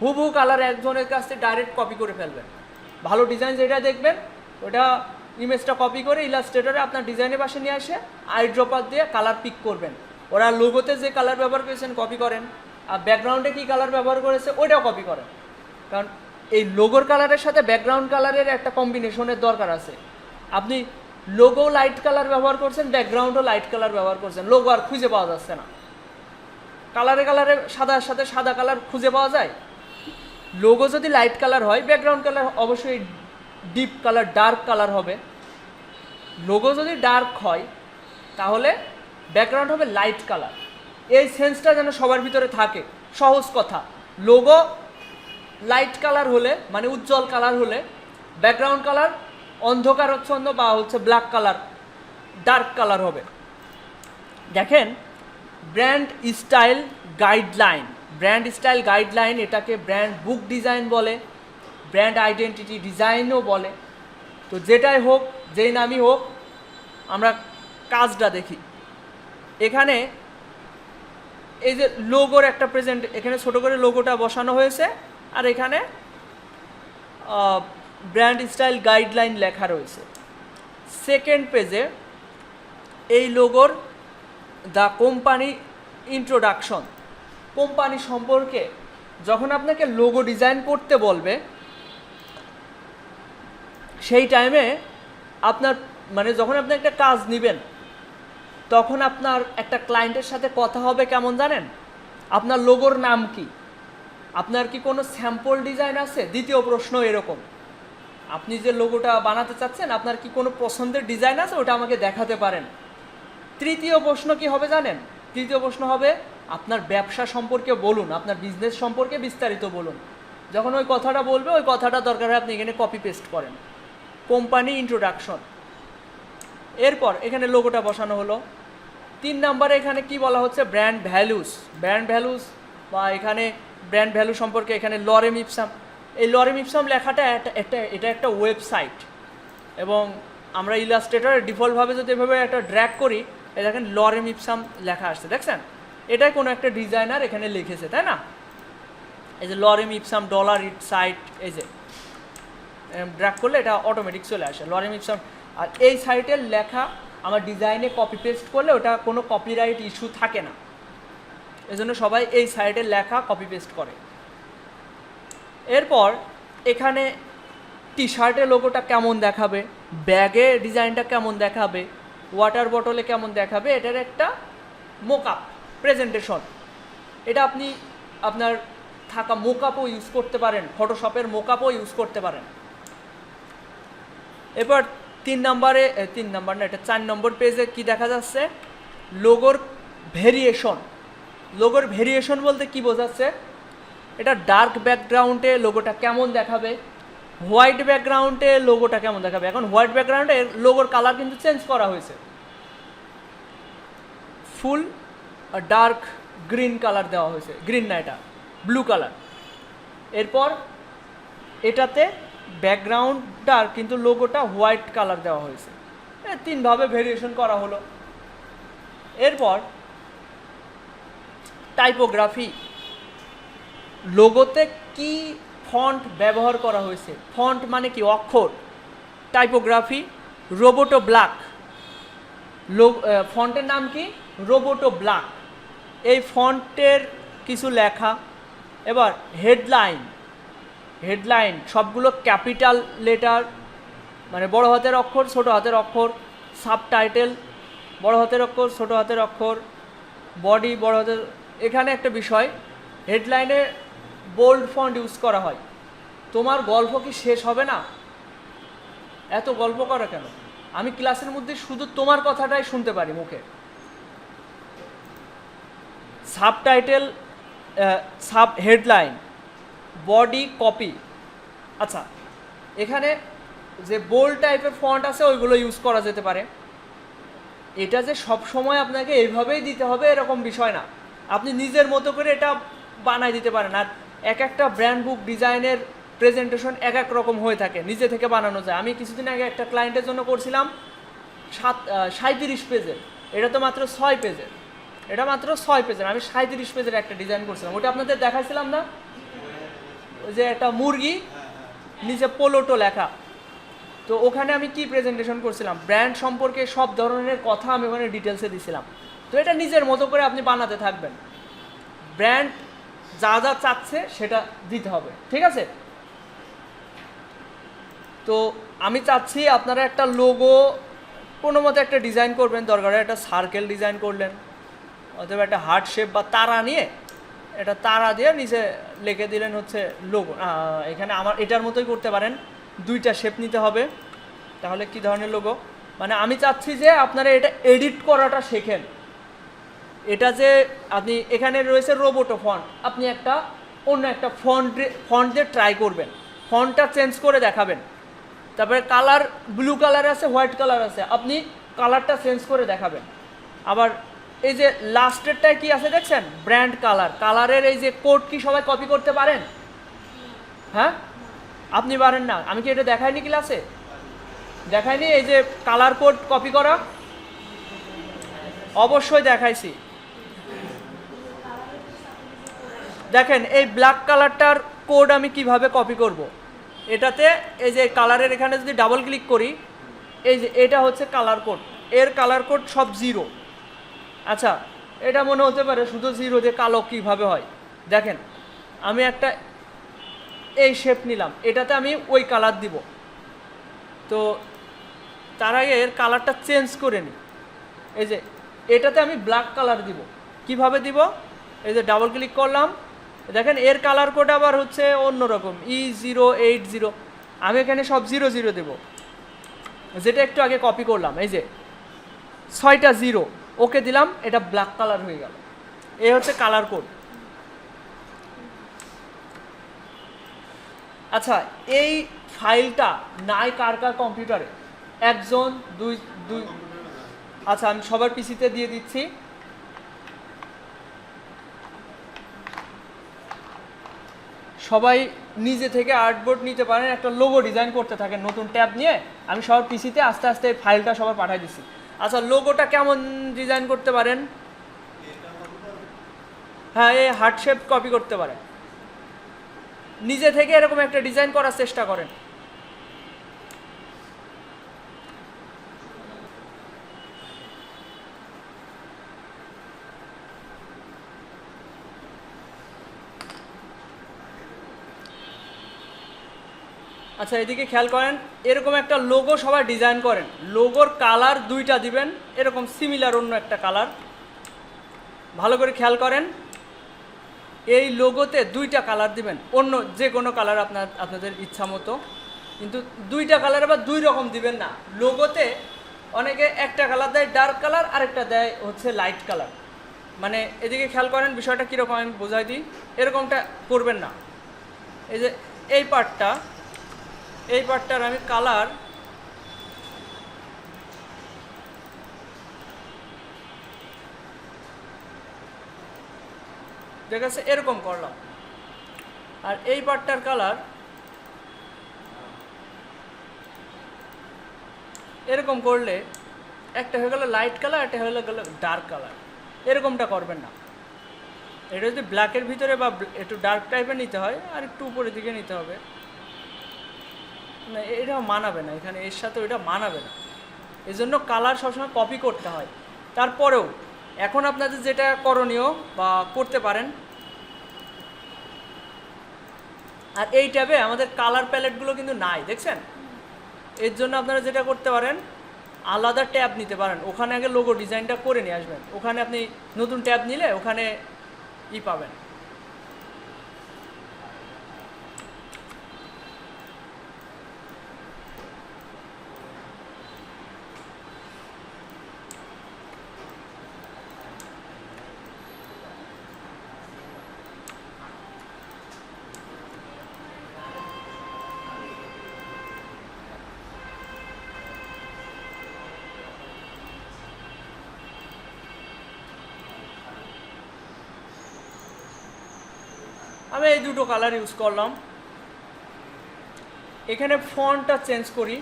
হুবহু কালার একজনের কাছ থেকে ডাইরেক্ট কপি করে ফেলবেন। ভালো ডিজাইন যেটা দেখবেন ওটা ইমেজটা কপি করে ইলাস্ট্রেটরে আপনার ডিজাইনের পাশে নিয়ে আসে আইড্রপার দিয়ে কালার পিক করবেন। ওরা লোগোতে যে কালার ব্যবহার করেছেন কপি করেন, আর ব্যাকগ্রাউন্ডে কী কালার ব্যবহার করেছে ওইটাও কপি করেন। কারণ এই লোগোর কালারের সাথে ব্যাকগ্রাউন্ড কালারের একটা কম্বিনেশনের দরকার আছে। আপনি লোগো লাইট কালার ব্যবহার করছেন, ব্যাকগ্রাউন্ডও লাইট কালার ব্যবহার করছেন, লোগো আর খুঁজে পাওয়া যাচ্ছে না। কালারে কালারে সাদার সাথে সাদা কালার খুঁজে পাওয়া যায়। লোগো যদি লাইট কালার হয়, ব্যাকগ্রাউন্ড কালার অবশ্যই ডিপ কালার, ডার্ক কালার হবে। লোগো যদি ডার্ক হয় তাহলে ব্যাকগ্রাউন্ড হবে লাইট কালার। এই সেন্সটা যেন সবার ভিতরে থাকে। সহজ কথা, লোগো লাইট কালার হলে মানে উজ্জ্বল কালার হলে, ব্যাকগ্রাউন্ড কালার অন্ধকারচ্ছন্ন বা ব্ল্যাক কালার, ডার্ক কালার হবে। দেখেন, brand style guideline, brand style guideline, এটাকে ব্র্যান্ড বুক ডিজাইন বলে, ব্র্যান্ড আইডেন্টিটি ডিজাইনও বলে। তো যেটাই হোক, যেই নামই হোক, আমরা কাজটা দেখি। এখানে এই যে লোগোর একটা প্রেজেন্ট, এখানে ছোট করে লোগোটা বসানো হয়েছে, আর এখানে ব্র্যান্ড স্টাইল গাইডলাইন লেখা রয়েছে। সেকেন্ড পেজে এই লোগোর দ্য কোম্পানি ইন্ট্রোডাকশন, কোম্পানি সম্পর্কে যখন আপনাকে লোগো ডিজাইন করতে বলবে, সেই টাইমে আপনার মানে যখন আপনি একটা কাজ নেবেন, তখন আপনার একটা ক্লায়েন্টের সাথে কথা হবে কেমন জানেন? আপনার লোগোর নাম কি? আপনার কি কোনো স্যাম্পল ডিজাইন আছে? দ্বিতীয় প্রশ্ন এরকম, আপনি যে লোগোটা বানাতে চাচ্ছেন, আপনার কি কোনো পছন্দের ডিজাইন আছে? ওটা আমাকে দেখাতে পারেন। তৃতীয় প্রশ্ন কি হবে জানেন? তৃতীয় প্রশ্ন হবে আপনার ব্যবসা সম্পর্কে বলুন, আপনার বিজনেস সম্পর্কে বিস্তারিত বলুন। যখন ওই কথাটা বলবে, ওই কথাটা দরকার হয় আপনি এখানে কপি পেস্ট করেন, কোম্পানি ইন্ট্রোডাকশন। এরপর এখানে লোগোটা বসানো হলো। 3 নম্বরে এখানে কি বলা হচ্ছে? Brand values. ব্র্যান্ড ভ্যালুস বা এখানে ব্র্যান্ড ভ্যালু সম্পর্কে এখানে লরেম ইপসাম, এই লরেম ইপসাম লেখাটা এটা একটা ওয়েবসাইট, এবং আমরা ইলাস্ট্রেটরে ডিফল্টভাবে যদি এভাবে একটা ড্র্যাগ করি, এই দেখেন লরেম ইপসাম লেখা আসছে, দেখছেন? এটাই কোনো একটা ডিজাইনার এখানে লিখেছে, তাই না? এই যে লরেম ইপসাম ডলার ইট সাইট, এই যে ড্র্যাগ করলে এটা অটোমেটিক চলে আসে লরেম ইপসাম। আর এই সাইটের লেখা আমার ডিজাইনে কপি পেস্ট করলে ওটা কোনো কপিরাইট ইস্যু থাকে না, এজন্য সবাই এই সাইটের লেখা কপি পেস্ট করে। এরপর এখানে টি শার্টের লোগোটা কেমন দেখাবে, ব্যাগে ডিজাইনটা কেমন দেখাবে, ওয়াটার বটলে কেমন দেখাবে, এটার একটা মোকআপ প্রেজেন্টেশন। এটা আপনি আপনার থাকা মোকআপও ইউজ করতে পারেন, ফটোশপের মোকআপও ইউজ করতে পারেন। এরপর 4 নম্বর পেজে কি দেখা যাচ্ছে? লোগোর ভেরিয়েশন। লোগোর ভেরিয়েশন বলতে কি বোঝাচ্ছে? এটা ডার্ক ব্যাকগ্রাউন্ডে লোগোটা কেমন দেখাবে, হোয়াইট ব্যাকগ্রাউন্ডে লোগোটা কেমন দেখাবে। এখন হোয়াইট ব্যাকগ্রাউন্ডে লোগোর কালার কিন্তু চেঞ্জ করা হয়েছে, ফুল ডার্ক গ্রিন কালার দেওয়া হয়েছে, গ্রিন না, এটা ব্লু কালার। এরপর এটাতে ব্যাকগ্রাউন্ড ডার্ক কিন্তু লোগোটা হোয়াইট কালার দেওয়া হয়েছে। 3 ভাবে ভেরিয়েশন করা হলো। এরপর টাইপোগ্রাফি, লোগোতে কি ফন্ট ব্যবহার করা হয়েছে, ফন্ট মানে কি অক্ষর। টাইপোগ্রাফি রোবোটো ব্ল্যাক, ফন্টের নাম কি? Roboto black. এই ফন্টের কিছু লেখা। এবার হেডলাইন, হেডলাইন সবগুলো ক্যাপিটাল লেটার, মানে বড় হাতের অক্ষর ছোট হাতের অক্ষর। সাবটাইটেল বড় হাতের অক্ষর ছোট হাতের অক্ষর। বডি বড় হাতের। এখানে একটা বিষয়, হেডলাইনে বোল্ড ফন্ট ইউজ করা হয়। তোমার গল্প কি শেষ হবে না? এত গল্প করা কেন? আমি ক্লাসের মধ্যে শুধু তোমার কথাটাই শুনতে পারি মুখে। Subtitle, sub headline, body, copy. আচ্ছা, এখানে যে বোল্ড টাইপের ফন্ট আছে ওইগুলো ইউজ করা যেতে পারে। এটা যে সব সময় আপনাকে এইভাবেই দিতে হবে এরকম বিষয় না, আপনি নিজের মতো করে এটা বানাই দিতে পারেন। আর এক একটা ব্র্যান্ড বুক ডিজাইনের প্রেজেন্টেশন এক এক রকম হয়ে থাকে, নিজে থেকে বানানো যায়। আমি কিছুদিন আগে একটা ক্লায়েন্টের জন্য করছিলাম 37 পেজের, এটা তো মাত্র 6 পেজের, এটা মাত্র 6 পেজের। আমি 37 পেজের একটা ডিজাইন করছিলাম, ওটা আপনাদের দেখাইছিলাম না? ওই যে একটা মুরগি, নিচে পোলোটো লেখা। তো ওখানে আমি কি প্রেজেন্টেশন করছিলাম, ব্র্যান্ড সম্পর্কে সব ধরনের কথা আমি ওখানে ডিটেলসে দিছিলাম। তো এটা নিজের মতো করে আপনি বানাতে থাকবেন, ব্র্যান্ড যা যা চাচ্ছে সেটা দিতে হবে, ঠিক আছে? তো আমি চাচ্ছি আপনারা একটা লোগো কোনো মতো একটা ডিজাইন করবেন, দরকার একটা সার্কেল ডিজাইন করলেন অথবা একটা হার্ট শেপ বা তারা নিয়ে এটা তারা দিয়ে নিচে লিখে দিলেন হচ্ছে লোগো। এখানে আমার এটার মতোই করতে পারেন, দুইটা শেপ নিতে হবে। তাহলে কি ধরনের লোগো, মানে আমি চাচ্ছি যে আপনারা এটা এডিট করাটা শেখেন। এটা যে আপনি এখানে রয়েছে রোবোটো ফন্ট, আপনি একটা অন্য একটা ফন্ট দিয়ে ট্রাই করবেন, ফন্টটা চেঞ্জ করে দেখাবেন। তারপরে কালার ব্লু কালার আছে, হোয়াইট কালার আছে, আপনি কালারটা চেঞ্জ করে দেখাবেন। আবার এই যে লাস্টেরটায় কি আছে দেখছেন, ব্র্যান্ড কালার, কালারের এই যে কোড কি সবাই কপি করতে পারেন? হ্যাঁ, আপনি পারেন না। আমি কি এটা দেখাইনি ক্লাসে? দেখাইনি? এই যে কালার কোড কপি করা অবশ্যই দেখাইছি। দেখেন এই ব্ল্যাক কালারটার কোড আমি কিভাবে কপি করব। এটাতে এই যে কালারের এখানে যদি ডাবল ক্লিক করি, এই যে এটা হচ্ছে কালার কোড, এর কালার কোড সব 0। আচ্ছা, এটা মনে হতে পারে শুধু 0 দিয়ে কালো কিভাবে হয়। দেখেন আমি একটা এই শেপ নিলাম, এটাতে আমি ওই কালার দিব। তো তার আগে এর কালারটা চেঞ্জ করে নিই। এই যে এটাতে আমি ব্ল্যাক কালার দিব, কিভাবে দিব? এই যে ডাবল ক্লিক করলাম, দেখেন এর কালার কোড আবার হচ্ছে অন্যরকম, E080। আমি এখানে সব 00 দেব, যেটা একটু আগে কপি করলাম। এই যে 6টা 0 ওকে দিলাম, এটা ব্ল্যাক কালার হয়ে গেল। এই হচ্ছে কালার কোড। আচ্ছা, এই ফাইলটা নাই কার কার কম্পিউটারে? 1 জন 2। আচ্ছা, আমি সবার পিসিতে দিয়ে দিচ্ছি। সবাই নিজে থেকে আর্টবোর্ড নিতে পারেন, একটা লোগো ডিজাইন করতে থাকেন নতুন ট্যাব নিয়ে। আমি সবার পিসিতে আস্তে আস্তে এই ফাইলটা সবার পাঠিয়ে দিচ্ছি। আচ্ছা, লোগোটা কেমন ডিজাইন করতে পারেন? হ্যাঁ, এই হার্ট শেপ কপি করতে পারেন। নিজে থেকে এরকম একটা ডিজাইন করার চেষ্টা করেন। আচ্ছা, এদিকে খেয়াল করেন, এরকম একটা লোগো সবাই ডিজাইন করেন। লোগোর কালার 2টা দিবেন, এরকম সিমিলার অন্য একটা কালার। ভালো করে খেয়াল করেন, এই লোগোতে 2টা কালার দিবেন, অন্য যে কোনো কালার আপনাদের ইচ্ছা মতো, কিন্তু 2টা কালার আবার 2 রকম দিবেন না। লোগোতে অনেকে একটা কালার দেয় ডার্ক কালার, আরেকটা দেয় হচ্ছে লাইট কালার। মানে এদিকে খেয়াল করেন বিষয়টা কীরকম, আমি বোঝাই দিই। এরকমটা করবেন না। এই যে এই পার্টটার আমি কালার দেখাচ্ছে এরকম করলাম, আর এই পার্টটার কালার এরকম করলে একটা হয়ে গেল লাইট কালার, একটা হয়ে গেল ডার্ক কালার। এরকমটা করবেন না। এটা যদি ব্ল্যাকের ভিতরে বা একটু ডার্ক টাইপের নিতে হয়, আর একটু উপরের দিকে নিতে হবে না, এটা মানাবে না, এখানে এর সাথে ওইটা মানাবে না। এই জন্য কালার সবসময় কপি করতে হয়। তারপরেও এখন আপনাদের যেটা করণীয় বা করতে পারেন, আর এই ট্যাবে আমাদের কালার প্যালেটগুলো কিন্তু নাই, দেখছেন? এর জন্য আপনারা যেটা করতে পারেন, আলাদা ট্যাব নিতে পারেন, ওখানে আগে লোগো ডিজাইনটা করে নিয়ে আসবেন। ওখানে আপনি নতুন ট্যাব নিলে ওখানে পাবেন। আমি এই 2টো কালার ইউজ করলাম। এখানে ফন্টটা চেঞ্জ করি।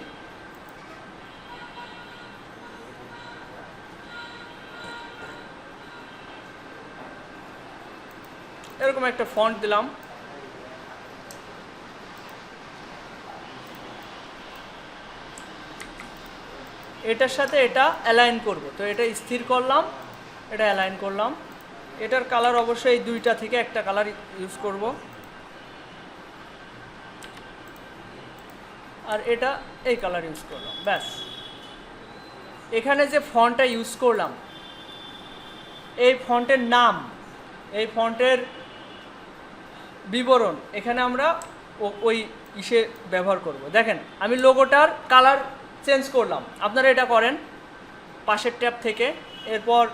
এরকম একটা ফন্ট দিলাম। এটার সাথে এটা অ্যালাইন করব, তো এটা স্থির করলাম, এটা অ্যালাইন করলাম। এটার কালার অবশ্যই এই 2টা থেকে একটা কালার ইউজ করব। আর এটা এই কালার ইউজ করলাম, ব্যাস। এখানে যে ফন্টটা ইউজ করলাম, এই ফন্টের নাম, এই ফন্টের বিবরণ এখানে আমরা ওই ইসে ব্যবহার করব। দেখেন আমি লোগোটার কালার চেঞ্জ করলাম, আপনারা এটা করেন পাশের ট্যাব থেকে। এরপর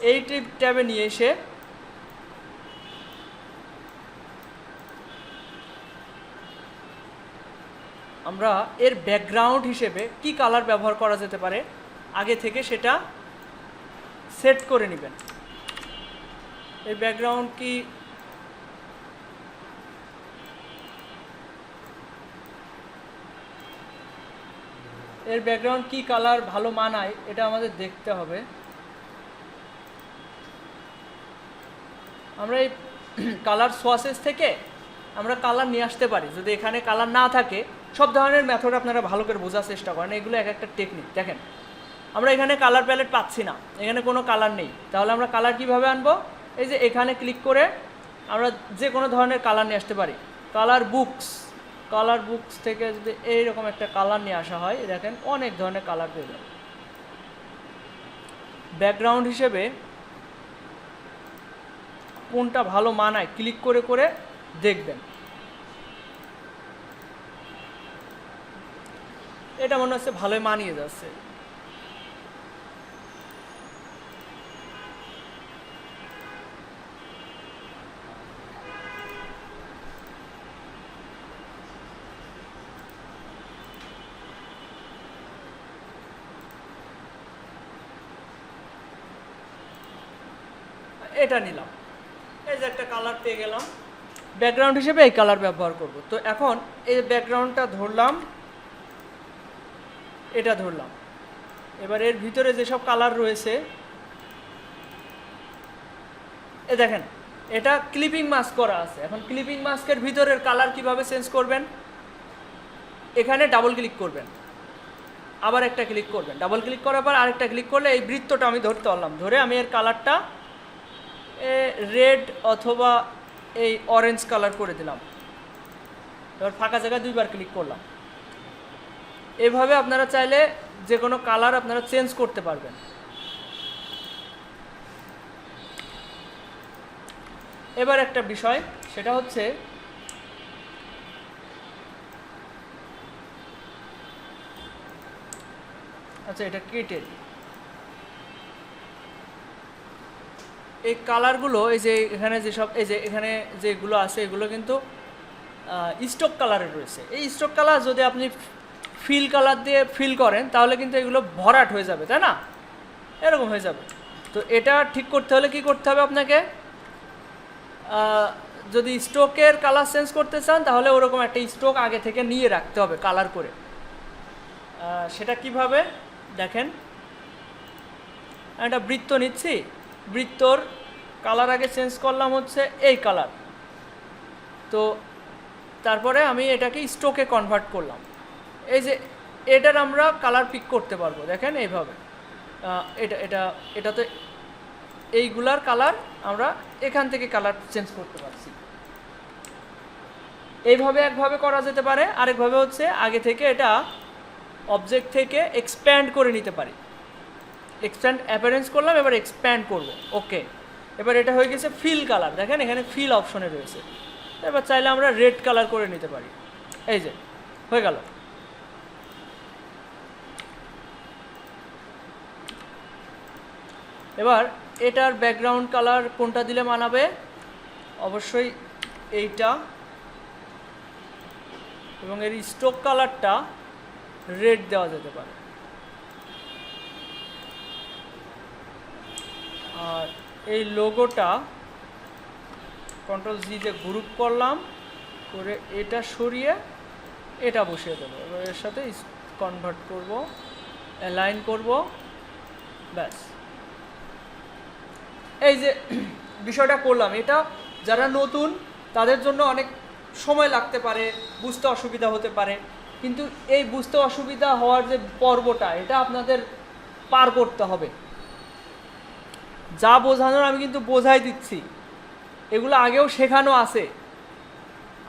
এই ট্যাবে নিয়ে এসে আমরা এর ব্যাকগ্রাউন্ড হিসেবে কি কালার ব্যবহার করা যেতে পারে আগে থেকে সেটা সেট করে নেবেন। এই ব্যাকগ্রাউন্ড কি এর ব্যাকগ্রাউন্ড কি কালার ভালো মানায় এটা আমাদের দেখতে হবে। আমরা এই কালার সোয়াসেস থেকে আমরা কালার নিয়ে আসতে পারি। যদি এখানে কালার না থাকে, সব ধরনের মেথড আপনারা ভালো করে বোঝার চেষ্টা করেন, এগুলো এক একটা টেকনিক। দেখেন আমরা এখানে কালার প্যালেট পাচ্ছি না, এখানে কোনো কালার নেই, তাহলে আমরা কালার কিভাবে আনবো? এই যে এখানে ক্লিক করে আমরা যে কোনো ধরনের কালার নিয়ে আসতে পারি। কালার বুকস থেকে যদি এইরকম একটা কালার নিয়ে আসা হয়, দেখেন অনেক ধরনের কালার পেয়ে যাবে। ব্যাকগ্রাউন্ড হিসেবে কোনটা ভালো মানায় ক্লিক করে করে দেখবেন। এটা মনে হচ্ছে ভালোই মানিয়ে যাচ্ছে। এটা নিলাম, এই যে একটা কালার পেয়ে গেলাম, ব্যাকগ্রাউন্ড হিসেবে এই কালার ব্যবহার করব। তো এখন এই ব্যাকগ্রাউন্ডটা ধরলাম, এটা ধরলাম, এবার এর ভিতরে যেসব কালার রয়েছে এ দেখেন এটা ক্লিপিং মাস্ক করা আছে। এখন ক্লিপিং মাস্কের ভিতরের কালার কিভাবে চেঞ্জ করবেন? এখানে ডাবল ক্লিক করবেন, আবার একটা ক্লিক করবেন, ডাবল ক্লিক করার পর আরেকটা ক্লিক করলে এই বৃত্তটা আমি ধরতে পারলাম। ধরে আমি এর কালারটা রেড অথবা এই অরেঞ্জ কালার করে দিলাম। এবার ফাঁকা জায়গায় দুইবার ক্লিক করলাম। এভাবে আপনারা চাইলে যে কোনো কালার আপনারা চেঞ্জ করতে পারবেন। এবার একটা বিষয়, সেটা হচ্ছে আচ্ছা এটা কেটে এই কালারগুলো, এই যে এখানে যেসব এই যে এখানে যেগুলো আছে এগুলো কিন্তু স্টক কালারের রয়েছে। এই স্টক কালার যদি আপনি ফিল কালার দিয়ে ফিল করেন তাহলে কিন্তু এগুলো ভরাট হয়ে যাবে, তাই না? এরকম হয়ে যাবে। তো এটা ঠিক করতে হলে কি করতে হবে আপনাকে? যদি স্ট্রোকের কালার চেঞ্জ করতে চান তাহলে ওরকম একটা স্ট্রোক আগে থেকে নিয়ে রাখতে হবে কালার করে। সেটা কিভাবে দেখেন, একটা বৃত্ত নিচ্ছি, বৃত্তর কালার আগে চেঞ্জ করলাম হচ্ছে এই কালার। তো তারপরে আমি এটাকে স্ট্রোকে কনভার্ট করলাম। এই যে এটার আমরা কালার পিক করতে পারবো, দেখেন এইভাবে। এটা তো এইগুলার কালার আমরা এখান থেকে কালার চেঞ্জ করতে পারছি। এইভাবে একভাবে করা যেতে পারে। আরেকভাবে হচ্ছে আগে থেকে এটা অবজেক্ট থেকে এক্সপ্যান্ড করে নিতে পারি। এক্সপ্যান্ড অ্যাপিয়ারেন্স করলাম, এবার এক্সপ্যান্ড করব, ওকে। এবার এটা হয়ে গেছে ফিল কালার, দেখেন এখানে ফিল অপশনে রয়েছে। এবার চাইলে আমরা রেড কালার করে নিতে পারি, এই যে হয়ে গেল। এবার এটার ব্যাকগ্রাউন্ড কালার কোনটা দিলে মানাবে? অবশ্যই এইটা, এবং এর স্ট্রোক কালারটা রেড দেওয়া যেতে পারে। আর এই লোগোটা কন্ট্রোল জি দিয়ে গ্রুপ করলাম, করে এটা সরিয়ে এটা বসিয়ে দেবো। এবার এর সাথে কনভার্ট করব, অ্যালাইন করব, ব্যাস। এই যে বিষয়টা করলাম, এটা যারা নতুন তাদের জন্য অনেক সময় লাগতে পারে, বুঝতে অসুবিধা হতে পারে, কিন্তু এই বুঝতে অসুবিধা হওয়ার যে পর্বটা এটা আপনাদের পার করতে হবে। যা বোঝানোর আমি কিন্তু বোঝাই দিচ্ছি, এগুলো আগেও শেখানো আছে,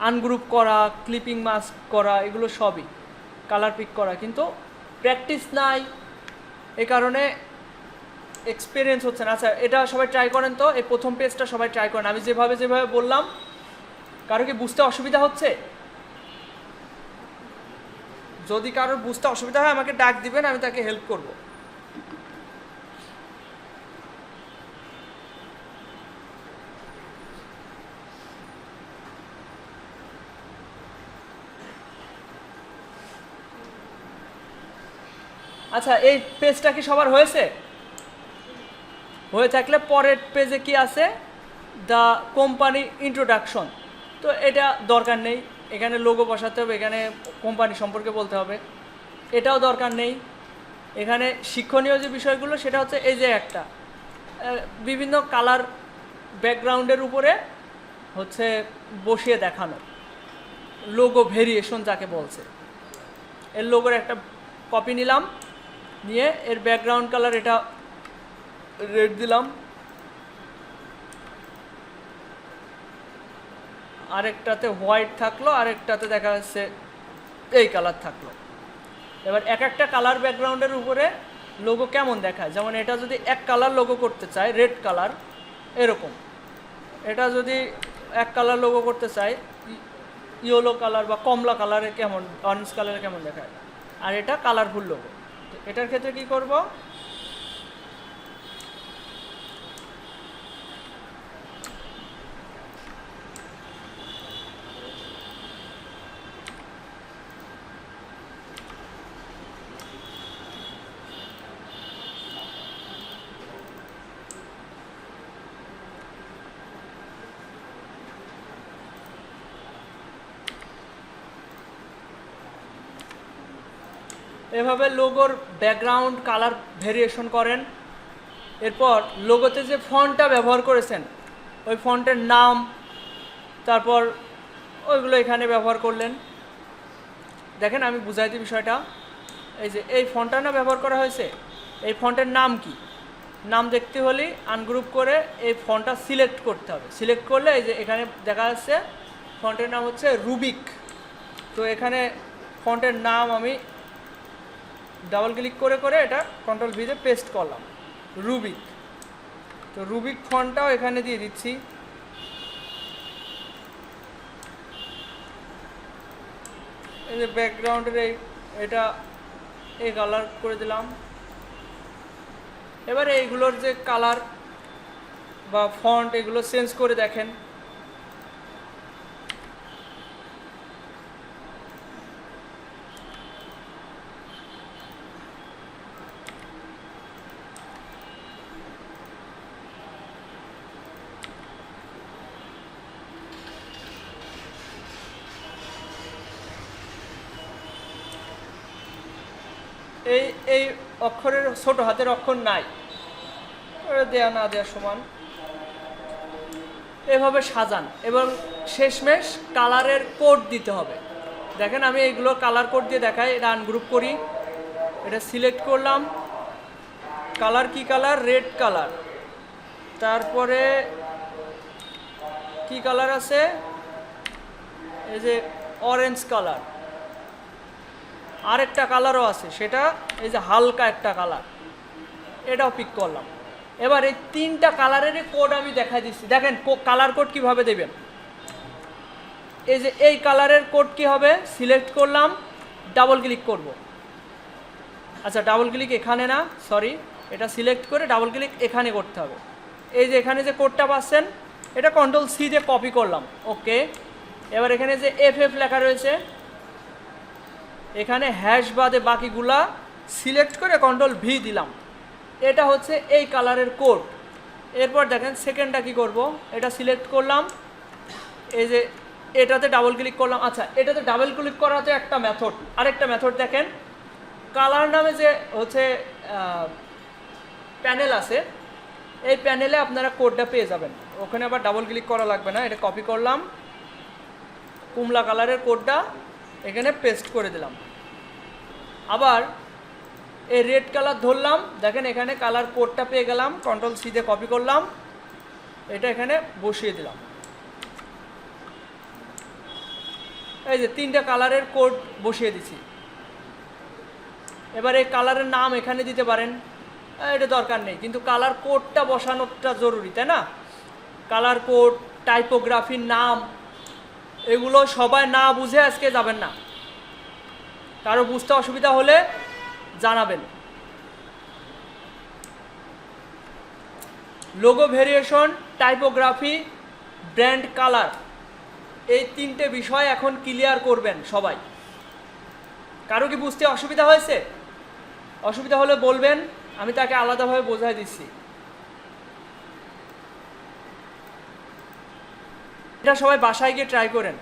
আনগ্রুপ করা, ক্লিপিং মাস্ক করা, এগুলো সবই। কালার পিক করা, কিন্তু প্র্যাকটিস নাই, এই কারণে এক্সপিরিয়েন্স হচ্ছে না। আচ্ছা, এটা সবাই ট্রাই করেন তো, এই প্রথম পেজটা সবাই ট্রাই করেন, আমি যেভাবে যেভাবে বললাম। কারো কি বুঝতে অসুবিধা হচ্ছে? যদি কারোর বুঝতে অসুবিধা হয় আমাকে ডাক দিবেন, আমি তাকে হেল্প করব। আচ্ছা, এই পেজটা কি সবার হয়েছে? হয়ে থাকলে পরের পেজে কি আছে, দ্য কোম্পানি ইন্ট্রোডাকশন। তো এটা দরকার নেই, এখানে লোগো বসাতে হবে, এখানে কোম্পানি সম্পর্কে বলতে হবে, এটাও দরকার নেই। এখানে শিক্ষণীয় যে বিষয়গুলো সেটা হচ্ছে এই যে একটা বিভিন্ন কালার ব্যাকগ্রাউন্ডের উপরে হচ্ছে বসিয়ে দেখানো, লোগো ভেরিয়েশন যাকে বলছে। এর লোগোর একটা কপি নিলাম, নিয়ে এর ব্যাকগ্রাউন্ড কালার এটা রেড দিলাম, আরেকটাতে হোয়াইট থাকলো, আরেকটাতে দেখা যাচ্ছে এই কালার থাকলো। এবার এক একটা কালার ব্যাকগ্রাউন্ডের উপরে লোগো কেমন দেখায়, যেমন এটা যদি এক কালার লোগো করতে চাই রেড কালার এরকম, এটা যদি এক কালার লোগো করতে চাই ইয়েলো কালার বা কমলা কালারে কেমন, অরেঞ্জ কালারে কেমন দেখায়, আর এটা কালারফুল লোগো। এটার ক্ষেত্রে কি করব, এভাবে লোগোর ব্যাকগ্রাউন্ড কালার ভেরিয়েশন করেন। এরপর লোগোতে যে ফন্টটা ব্যবহার করেছেন ওই ফন্টের নাম, তারপর ওইগুলো এখানে ব্যবহার করলেন। দেখেন আমি বুঝাই দিই বিষয়টা। এই যে এই ফন্টটা না ব্যবহার করা হয়েছে, এই ফন্টের নাম কি, নাম দেখতে হলে আনগ্রুপ করে এই ফন্টটা সিলেক্ট করতে হবে। সিলেক্ট করলে এই যে এখানে দেখা যাচ্ছে ফন্টের নাম হচ্ছে রুবিক। তো এখানে ফন্টের নাম আমি ডাবল ক্লিক করে করে এটা কন্ট্রোল ভিতে পেস্ট করলাম, রুবিক। তো রুবিক ফন্টটাও এখানে দিয়ে দিচ্ছি। এই যে ব্যাকগ্রাউন্ডের এটা এই কালার করে দিলাম। এবারে এইগুলোর যে কালার বা ফন্ট এগুলো চেঞ্জ করে দেখেন। এই এই অক্ষরের ছোট হাতের অক্ষর নাই, দেয়া না দেওয়া সমান। এভাবে সাজান এবং শেষমেশ কালারের কোড দিতে হবে। দেখেন আমি এইগুলো কালার কোড দিয়ে দেখাই। এটা আনগ্রুপ করি, এটা সিলেক্ট করলাম, কালার কি কালার, রেড কালার। তারপরে কি কালার আছে, এই যে অরেঞ্জ কালার। আরেকটা কালারও আছে, সেটা এই যে হালকা একটা কালার, এটাও পিক করলাম। এবার এই তিনটা কালারের কোড আমি দেখাই দিচ্ছি। দেখেন কালার কোড কিভাবে দেবেন। এই যে এই কালারের কোড কি হবে, সিলেক্ট করলাম, ডাবল ক্লিক করব। আচ্ছা ডাবল ক্লিক এখানে না, সরি, এটা সিলেক্ট করে ডাবল ক্লিক এখানে করতে হবে। এই যে এখানে যে কোডটা পাচ্ছেন এটা কন্ট্রোল সি দিয়ে কপি করলাম, ওকে। এবার এখানে যে FF লেখা রয়েছে এখানে হ্যাশ বাদে বাকিগুলা সিলেক্ট করে কন্ট্রোল ভি দিলাম। এটা হচ্ছে এই কালারের কোড। এরপর দেখেন সেকেন্ডটা কি করব, এটা সিলেক্ট করলাম, এই যে এটাতে ডাবল ক্লিক করলাম। আচ্ছা এটাতে ডাবল ক্লিক করাতে একটা মেথড, আরেকটা মেথড দেখেন, কালার নামে যে হচ্ছে প্যানেল আছে, এই প্যানেলে আপনারা কোডটা পেয়ে যাবেন। ওখানে আবার ডাবল ক্লিক করা লাগবে না, এটা কপি করলাম, কমলা কালারের কোডটা এখানে পেস্ট করে দিলাম। আবার এই রেড কালার ধরলাম, দেখেন এখানে কালার কোডটা পেয়ে গেলাম, কন্ট্রোল সি দিয়ে কপি করলাম, এটা এখানে বসিয়ে দিলাম। এই যে তিনটা কালারের কোড বসিয়ে দিছি। এবার এই কালারের নাম এখানে দিতে পারেন, এটা দরকার নেই, কিন্তু কালার কোডটা বসানোটা জরুরি, তাই না? কালার কোড, টাইপোগ্রাফির নাম, এগুলো সবাই না বুঝে আজকে যাবেন না, কারো বুঝতে অসুবিধা হলে জানাবেন। Logo variation, typography, brand colour, এই তিনটে বিষয় এখন ক্লিয়ার করবেন সবাই। কারো কি বুঝতে অসুবিধা হয়েছে? অসুবিধা হলে বলবেন, আমি তাকে আলাদাভাবে বোঝাই দিচ্ছি। এটা সবাই বাসায় গিয়ে ট্রাই করেন।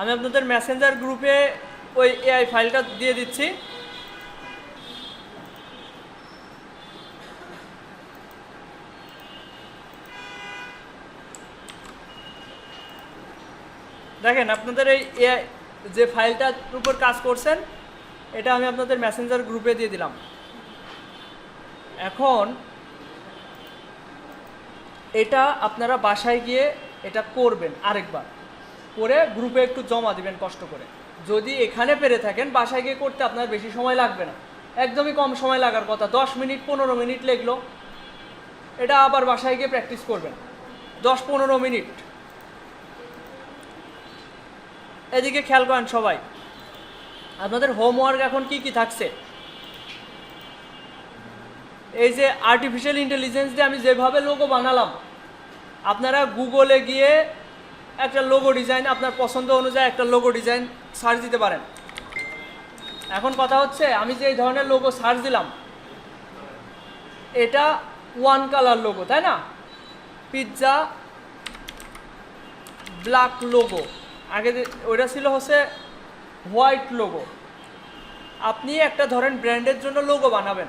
আমি আপনাদের মেসেঞ্জার গ্রুপে ওই এআই ফাইলটা দিয়ে দিচ্ছি। দেখেন আপনাদের এই এআই যে ফাইলটার উপর কাজ করছেন, এটা আমি আপনাদের মেসেঞ্জার গ্রুপে দিয়ে দিলাম। এখন এটা আপনারা বাসায় গিয়ে এটা করবেন, আরেকবার করে গ্রুপে একটু জমা দিবেন কষ্ট করে। যদি এখানে পেরে থাকেন, বাসায় গিয়ে করতে আপনার বেশি সময় লাগবে না, একদমই কম সময় লাগার কথা, 10 মিনিট 15 মিনিট লাগলো। এটা আবার বাসায় গিয়ে প্র্যাকটিস করবেন 10-15 মিনিট। এদিকে খেয়াল করেন সবাই, আপনাদের হোমওয়ার্ক এখন কি কি থাকছে। এই যে আর্টিফিশিয়াল ইন্টেলিজেন্স দিয়ে আমি যেভাবে লোগো বানালাম, আপনারা গুগলে গিয়ে একটা লোগো ডিজাইন, আপনার পছন্দ অনুযায়ী একটা লোগো ডিজাইন সার্চ দিতে পারেন। এখন কথা হচ্ছে, আমি যে এই ধরনের লোগো সার্চ দিলাম, এটা ওয়ান কালার লোগো, তাই না? পিৎজা ব্ল্যাক লোগো, আগে ওইটা ছিল হচ্ছে হোয়াইট লোগো। আপনি একটা ধরেন ব্র্যান্ডের জন্য লোগো বানাবেন,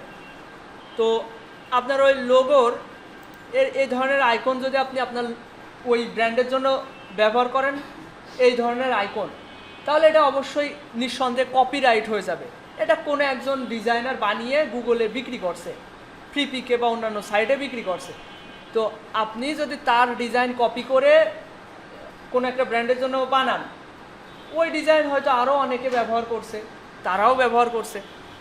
তো আপনার ওই লোগোর এই ধরনের আইকন যদি আপনি আপনার ওই ব্র্যান্ডের জন্য ব্যবহার করেন, এই ধরনের আইকন, তাহলে এটা অবশ্যই নিঃসন্দেহে কপিরাইট হয়ে যাবে। এটা কোনো একজন ডিজাইনার বানিয়ে গুগলে বিক্রি করছে, ফ্রিপিকে বা অন্যান্য সাইটে বিক্রি করছে। তো আপনি যদি তার ডিজাইন কপি করে কোনো একটা ব্র্যান্ডের জন্য বানান, ওই ডিজাইন হয়তো আরও অনেকে ব্যবহার করছে, তারাও ব্যবহার করছে,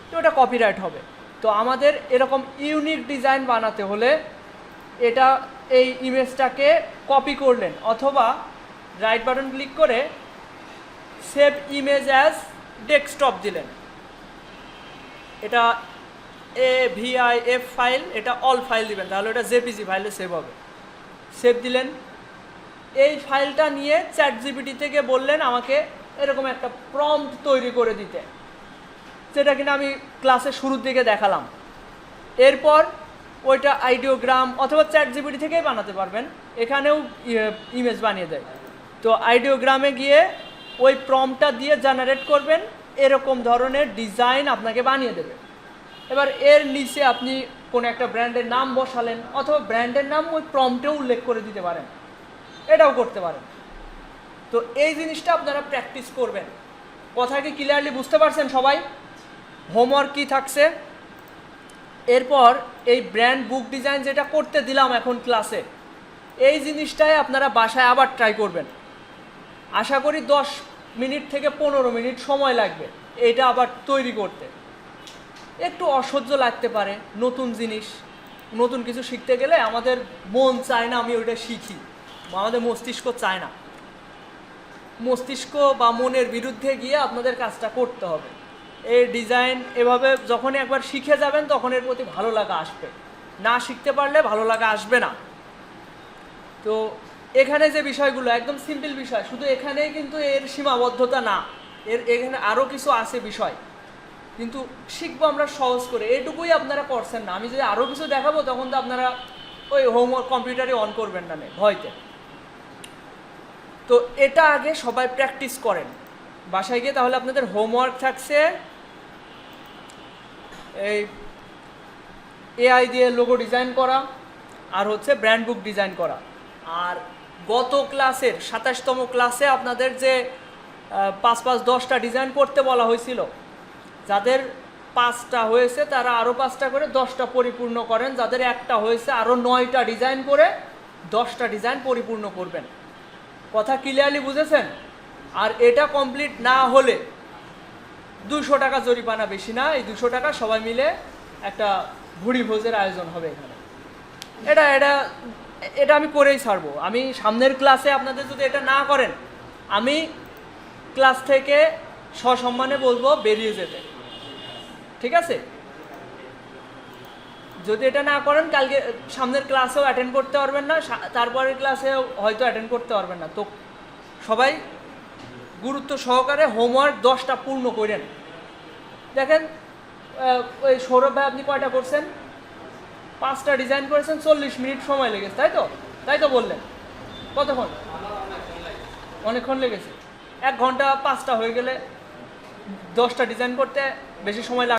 তো ওটা কপিরাইট হবে। তো আমাদের এরকম ইউনিক ডিজাইন বানাতে হলে এটা এই ইমেজটাকে কপি করলেন, অথবা রাইট বাটন ক্লিক করে সেভ ইমেজ অ্যাজ ডেস্কটপ দিলেন। এটা AVIF ফাইল, এটা অল ফাইল দিবেন, তাহলে এটা জেপিজি ফাইলে সেভ হবে। সেভ দিলেন, এই ফাইলটা নিয়ে ChatGPT থেকে বললেন আমাকে এরকম একটা প্রম্পট তৈরি করে দিতে, যেটা কিনা আমি ক্লাসের শুরুর দিকে দেখালাম। এরপর ওইটা আইডিওগ্রাম অথবা ChatGPT থেকেই বানাতে পারবেন, এখানেও ইমেজ বানিয়ে দেয়। তো আইডিওগ্রামে গিয়ে ওই প্রম্পটটা দিয়ে জেনারেট করবেন, এরকম ধরনের ডিজাইন আপনাকে বানিয়ে দেবে। এবার এর নিচে আপনি কোনো একটা ব্র্যান্ডের নাম বসালেন, অথবা ব্র্যান্ডের নাম ওই প্রম্পটেও উল্লেখ করে দিতে পারেন, এটাও করতে পারেন। তো এই জিনিসটা আপনারা প্র্যাকটিস করবেন। কথা কি ক্লিয়ারলি বুঝতে পারছেন সবাই? হোমওয়ার্ক কি থাকছে? এরপর এই ব্র্যান্ড বুক ডিজাইন যেটা করতে দিলাম এখন ক্লাসে, এই জিনিসটাই আপনারা বাসায় আবার ট্রাই করবেন। আশা করি 10 মিনিট থেকে 15 মিনিট সময় লাগবে এটা আবার তৈরি করতে। একটু অসহ্য লাগতে পারে, নতুন জিনিস, নতুন কিছু শিখতে গেলে আমাদের মন চায় না আমি ওইটা শিখি, আমাদের মস্তিষ্ক চায় না। মস্তিষ্ক বা মনের বিরুদ্ধে গিয়ে আপনাদের কাজটা করতে হবে। এই ডিজাইন এভাবে যখনই একবার শিখে যাবেন, তখন এর প্রতি ভালো লাগা আসবে, না শিখতে পারলে ভালো লাগা আসবে না। তো এখানে যে বিষয়গুলো একদম সিম্পল বিষয়, শুধু এখানেই কিন্তু এর সীমাবদ্ধতা না, এখানে আরও কিছু আছে বিষয়, কিন্তু শিখবো আমরা সহজ করে, এটুকুই আপনারা করছেন না। আমি যদি আরও কিছু দেখাবো, তখন তো আপনারা ওই হোমওয়ার্ক কম্পিউটারে অন করবেন না ভয়তে। তো এটা আগে সবাই প্র্যাকটিস করেন বাসায় গিয়ে। তাহলে আপনাদের হোমওয়ার্ক থাকছে এই এআই দিয়ে লোগো ডিজাইন করা, আর হচ্ছে ব্র্যান্ড বুক ডিজাইন করা। আর গত ক্লাসের 27তম ক্লাসে আপনাদের যে 5-5-10টা ডিজাইন করতে বলা হয়েছিল, যাদের 5টা হয়েছে তারা আরও 5টা করে 10টা পরিপূর্ণ করেন, যাদের একটা হয়েছে আরও 9টা ডিজাইন করে 10টা ডিজাইন পরিপূর্ণ করবেন। কথা ক্লিয়ারলি বুঝেছেন? আর এটা কমপ্লিট না হলে 200 টাকা জরিমানা, বেশি না। এই 200 টাকা সবাই মিলে একটা ভুড়ি ভোজের আয়োজন হবে এখানে। এটা এটা এটা আমি করেই ছাড়বো। আমি সামনের ক্লাসে আপনাদের যদি এটা না করেন, আমি ক্লাস থেকে সসম্মানে বলবো বেরিয়ে যেতে, ঠিক আছে? যদি এটা না করেন, কালকে সামনের ক্লাসেও অ্যাটেন্ড করতে পারবেন না, তারপরের ক্লাসেও হয়তো অ্যাটেন্ড করতে পারবেন না। তো সবাই গুরুত্ব সহকারে হোমওয়ার্ক 10টা পূর্ণ করেন। দেখেন, ওই সৌরভ ভাই আপনি কয়টা করছেন? 5টা ডিজাইন করেছেন, 40 মিনিট সময় লেগেছে, তাই তো বললেন? কতক্ষণ? অনেকক্ষণ লেগেছে। 1 ঘন্টা 5টা হয়ে গেলে 10টা ডিজাইন করতে বেশি সময় লাগে?